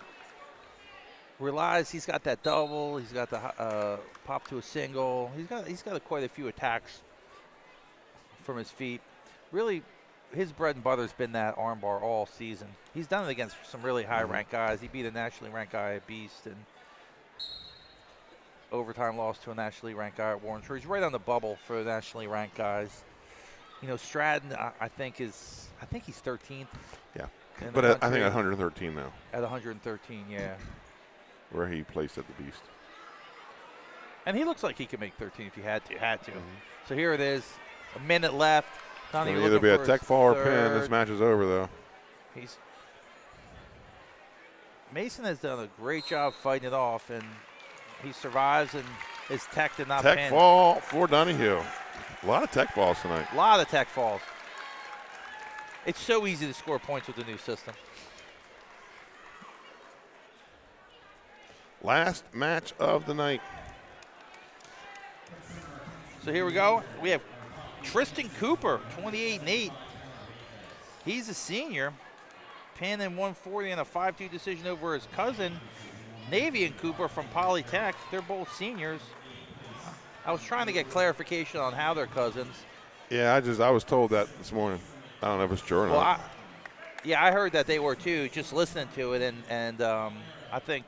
realized he's got that double. He's got the pop to a single. He's got quite a few attacks from his feet. Really, his bread and butter's been that armbar all season. He's done it against some really high-ranked guys. He beat a nationally ranked guy at Beast, and overtime loss to a nationally ranked guy at Warren Shore. He's right on the bubble for the nationally ranked guys. You know, Stratton, I think he's 13th. Yeah, but I think at 113 now. At 113, yeah. Where he placed at the Beast. And he looks like he could make 13 if he had to. So here it is, a minute left. It's going to either be a tech fall or pin. This match is over, though. Mason has done a great job fighting it off, and he survives, and his tech did not pin. Tech fall for Donahue. A lot of tech falls tonight. A lot of tech falls. It's so easy to score points with the new system. Last match of the night. So here we go. We have Tristan Cooper, 28-8. He's a senior. Pin in 140 and a 5-2 decision over his cousin, Navian Cooper from Polytech. They're both seniors. I was trying to get clarification on how they're cousins. Yeah, I was told that this morning. I don't know if it's true or not. I heard that they were too, just listening to it, and I think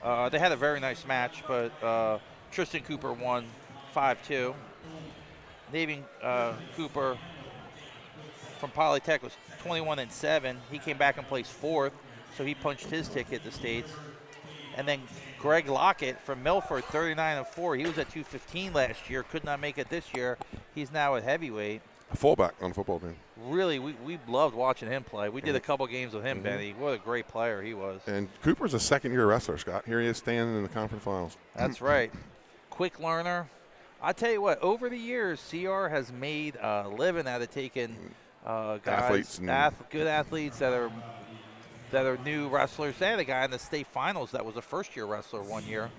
they had a very nice match, but Tristan Cooper won 5-2. Navian Cooper from Polytech was 21-7. He came back and placed 4th, so he punched his ticket to States. And then Greg Lockett from Milford, 39-4. He was at 215 last year, could not make it this year. He's now at heavyweight. A fullback on the football team. Really, we loved watching him play. We did a couple games with him, Benny. What a great player he was. And Cooper's a second-year wrestler, Scott. Here he is standing in the conference finals. That's right. Quick learner. I tell you what, over the years, CR has made a living out of taking guys, good athletes that are new wrestlers. They had a guy in the state finals that was a first-year wrestler one year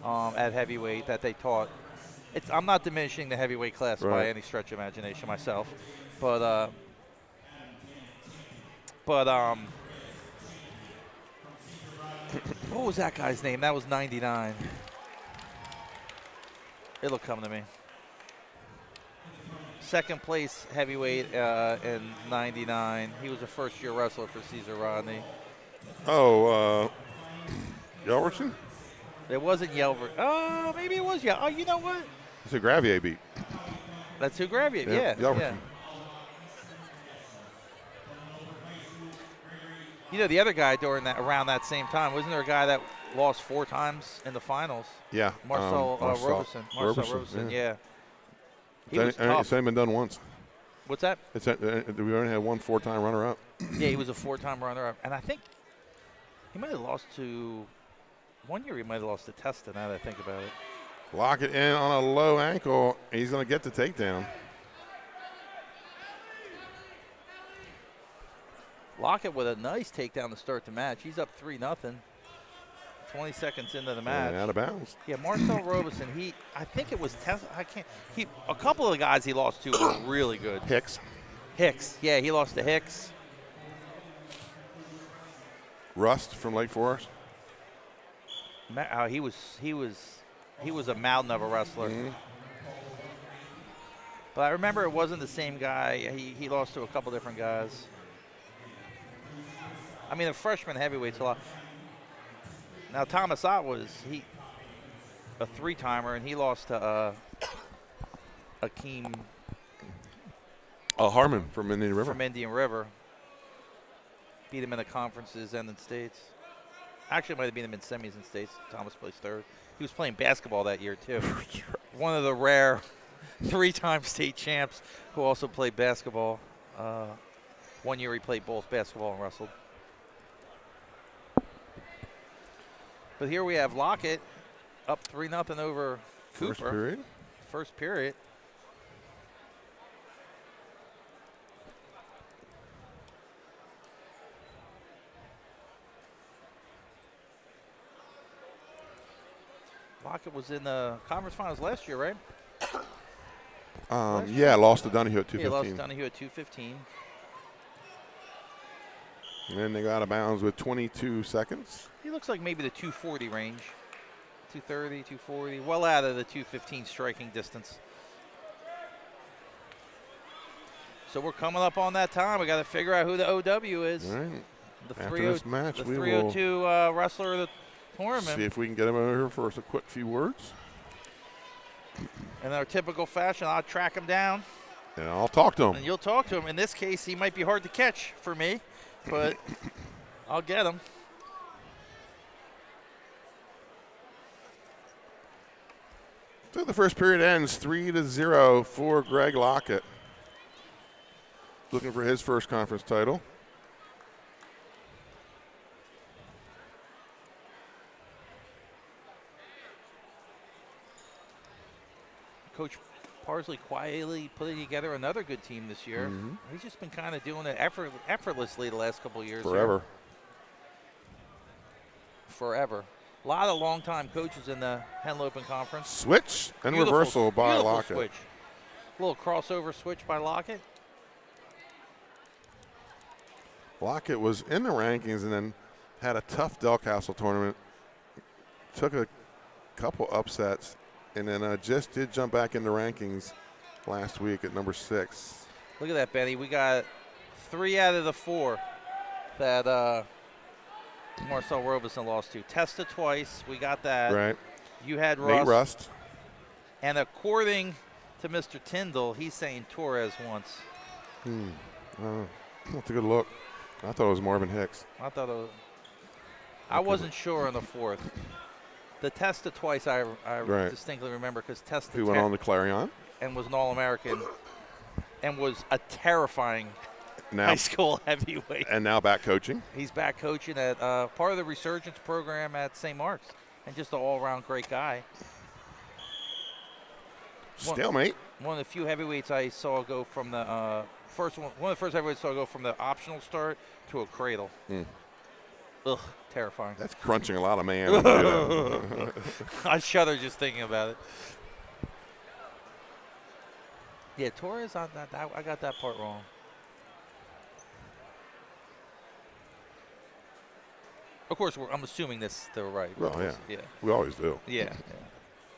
at heavyweight that they taught. I'm not diminishing the heavyweight class by any stretch of imagination myself, but what was that guy's name? That was 99. It'll come to me. Second place heavyweight in 99. He was a first-year wrestler for Caesar Rodney. Oh, Yelverson? It wasn't Yelver. Oh, maybe it was. Oh, you know what? That's who Gravier beat. That's who Gravier. Yeah. Yelverson. You know, the other guy around that same time, wasn't there a guy that lost 4 times in the finals? Yeah. Marcel Robeson. Robeson, yeah. It's only been done once. What's that? We only had one 4-time runner-up. Yeah, he was a 4-time runner-up. And I think he might have lost to – one year he might have lost to Testa, now that I think about it. Lock it in on a low ankle. He's going to get the takedown. Lockett with a nice takedown to start the match. He's up 3-0. 20 seconds into the match. Out of bounds. Yeah, Marcel Robeson, I think it was a couple of the guys he lost to were really good. Hicks, yeah, he lost to Hicks. Rust from Lake Forest. He was a mountain of a wrestler. But I remember it wasn't the same guy. He lost to a couple different guys. I mean, the freshman heavyweight's a lot. Now, Thomas Ott was a 3-timer, and he lost to Akeem Harmon from Indian River. Beat him in the conferences and in states. Actually, might have beat him in semis and states. Thomas placed 3rd. He was playing basketball that year, too. One of the rare 3-time state champs who also played basketball. One year he played both basketball and wrestled. But here we have Lockett up 3-0 over Cooper. First period. First period. Lockett was in the conference finals last year, right? Yeah, lost to Donahue at 2:15. He lost to Donahue at 2:15. And then they got out of bounds with 22 seconds. He looks like maybe the 240 range. 230, 240, well out of the 215 striking distance. So we're coming up on that time. We got to figure out who the OW is. All right. The After this match, the we 302 wrestler of the tournament. see if we can get him over here for a quick few words. In our typical fashion, I'll track him down. And I'll talk to him. And you'll talk to him. In this case, he might be hard to catch for me, but I'll get him. So the first period ends 3-0 for Greg Lockett. Looking for his first conference title. Coach Parsley quietly putting together another good team this year. He's just been kind of doing it effortlessly the last couple of years. Forever. Forever. A lot of longtime coaches in the Henlopen Conference. Switch and Beautiful, reversal by beautiful Lockett. Switch. Little crossover switch by Lockett. Lockett was in the rankings and then had a tough Del Castle tournament. Took a couple upsets and then just did jump back in the rankings last week at number 6. Look at that, Benny. We got 3 out of the 4 that Marcel Robeson lost to. Testa twice. We got that. Right. You had Nate Rust. And according to Mr. Tyndall, he's saying Torres once. That's a good look. I thought it was Marvin Hicks. I thought it was. I wasn't sure on the 4th. The Testa twice I Right. distinctly remember because Testa Who went on to Clarion. and was an All-American and was a terrifying Now, high school heavyweight. and now back coaching. He's back coaching at part of the Resurgence program at St. Mark's, and just an all-around great guy. Stalemate. One of the few heavyweights I saw go from the first one. One of the first heavyweights I saw go from the optional start to a cradle. Ugh, terrifying. That's crunching a lot of man. I shudder just thinking about it. Yeah, Torres. I got that part wrong. Of course, I'm assuming they're right. Well, yeah. Yeah. We always do. Yeah.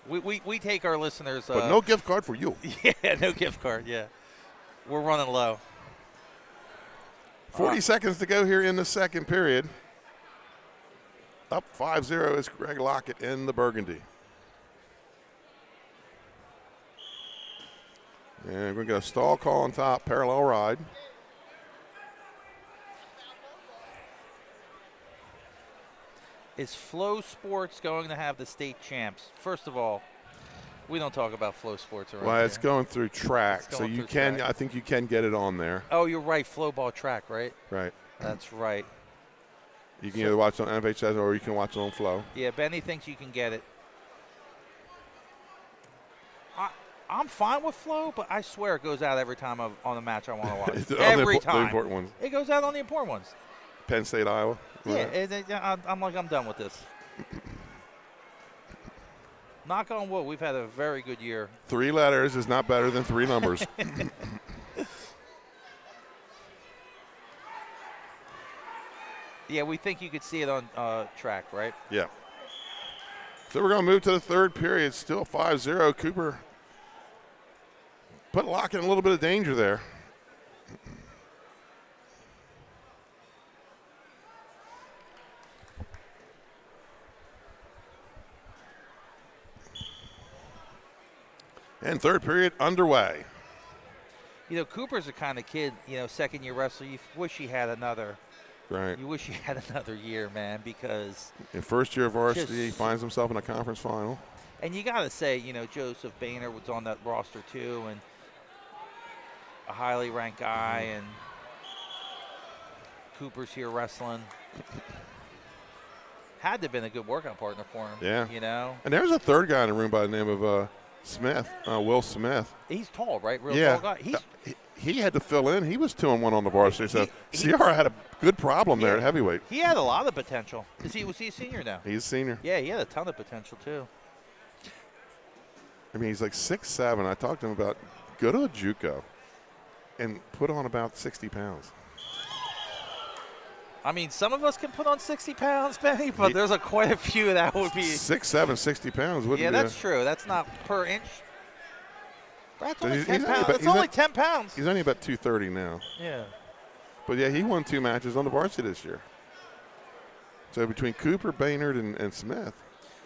We take our listeners. But no gift card for you. Yeah, no gift card. Yeah, we're running low. 40 seconds to go here in the second period. Up 5-0 is Greg Lockett in the burgundy. And we're going to get a stall call on top, parallel ride. Is Flow Sports going to have the state champs? First of all, we don't talk about Flow Sports around Well, it's here. going through track, It's so going you through can. track. I think you can get it on there. Oh, you're right. Flow ball track, right? Right. That's right. You can either watch it on FHS or you can watch it on Flow. Yeah, Benny thinks you can get it. I'm fine with Flow, but I swear it goes out every time on a match I want to watch. Every The time. important ones. It goes out on the important ones. Penn State, Iowa. Yeah, I'm done with this. Knock on wood, we've had a very good year. 3 letters is not better than 3 numbers. Yeah, we think you could see it on track, right? Yeah. So we're going to move to the third period. Still 5-0. Cooper put Lockett in a little bit of danger there. And third period underway. You know, Cooper's the kind of kid, second-year wrestler, you wish he had another. Right. You wish he had another year, man, because. In first year of varsity, he finds himself in a conference final. And you got to say, Joseph Boehner was on that roster too, and a highly ranked guy, and Cooper's here wrestling. had to have been a good workout partner for him. Yeah. You know? And there's a third guy in the room by the name of Smith, Will Smith. He's tall, right? Real Yeah. tall guy. He had to fill in. He was 2-1 on the varsity. So Ciara had a good problem there at heavyweight. He had a lot of potential. Was he a senior now? He's a senior. Yeah, he had a ton of potential too. I mean, he's like 6'7". I talked to him about go to a JUCO and put on about 60 pounds. I mean, some of us can put on 60 pounds, Benny, but there's quite a few that would be. 6'7", 60 pounds wouldn't be. Yeah, that's true. That's not per inch. That's only He's 10 only pounds. about- That's only 10 pounds. He's only about 230 now. Yeah. But, yeah, he won 2 matches on the varsity this year. So between Cooper, Baynard, and Smith.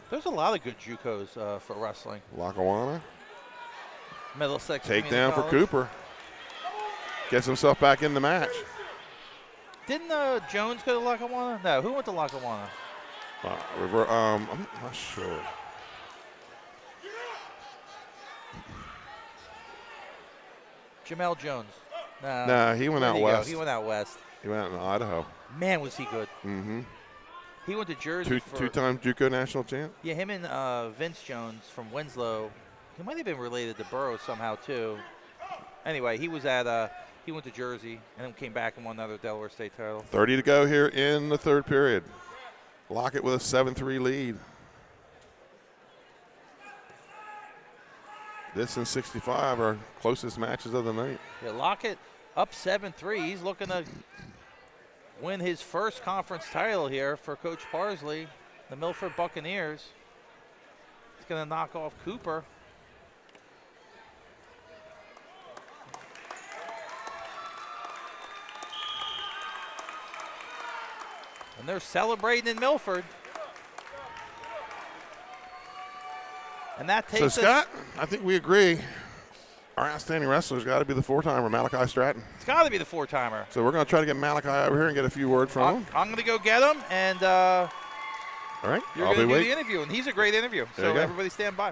There's a lot of good JUCOs for wrestling. Lackawanna. Middlesex. Takedown for College. Cooper. Gets himself back in the match. Didn't Jones go to Lackawanna? No, who went to Lackawanna? I'm not sure. Jamel Jones. Nah, he went out Where'd he go? west. He went out west. He went out in Idaho. Man, was he good. Mm-hmm. He went to Jersey Two-time JUCO national champ. Yeah, him and Vince Jones from Winslow. He might have been related to Burroughs somehow too. Anyway, he was at he went to Jersey and then came back and won another Delaware State title. 30 to go here in the third period. Lockett with a 7-3 lead. This and 65 are closest matches of the night. Yeah, Lockett up 7-3. He's looking to win his first conference title here for Coach Parsley, the Milford Buccaneers. He's going to knock off Cooper. And they're celebrating in Milford. And that takes So, Scott, I think we agree. Our outstanding wrestler's got to be the 4-timer, Malachi Stratton. It's got to be the 4-timer. So we're going to try to get Malachi over here and get a few words from him. I'm going to go get him, and All right, you're I'll going be to do waiting. the interview. And he's a great interview. There you So go. everybody stand by.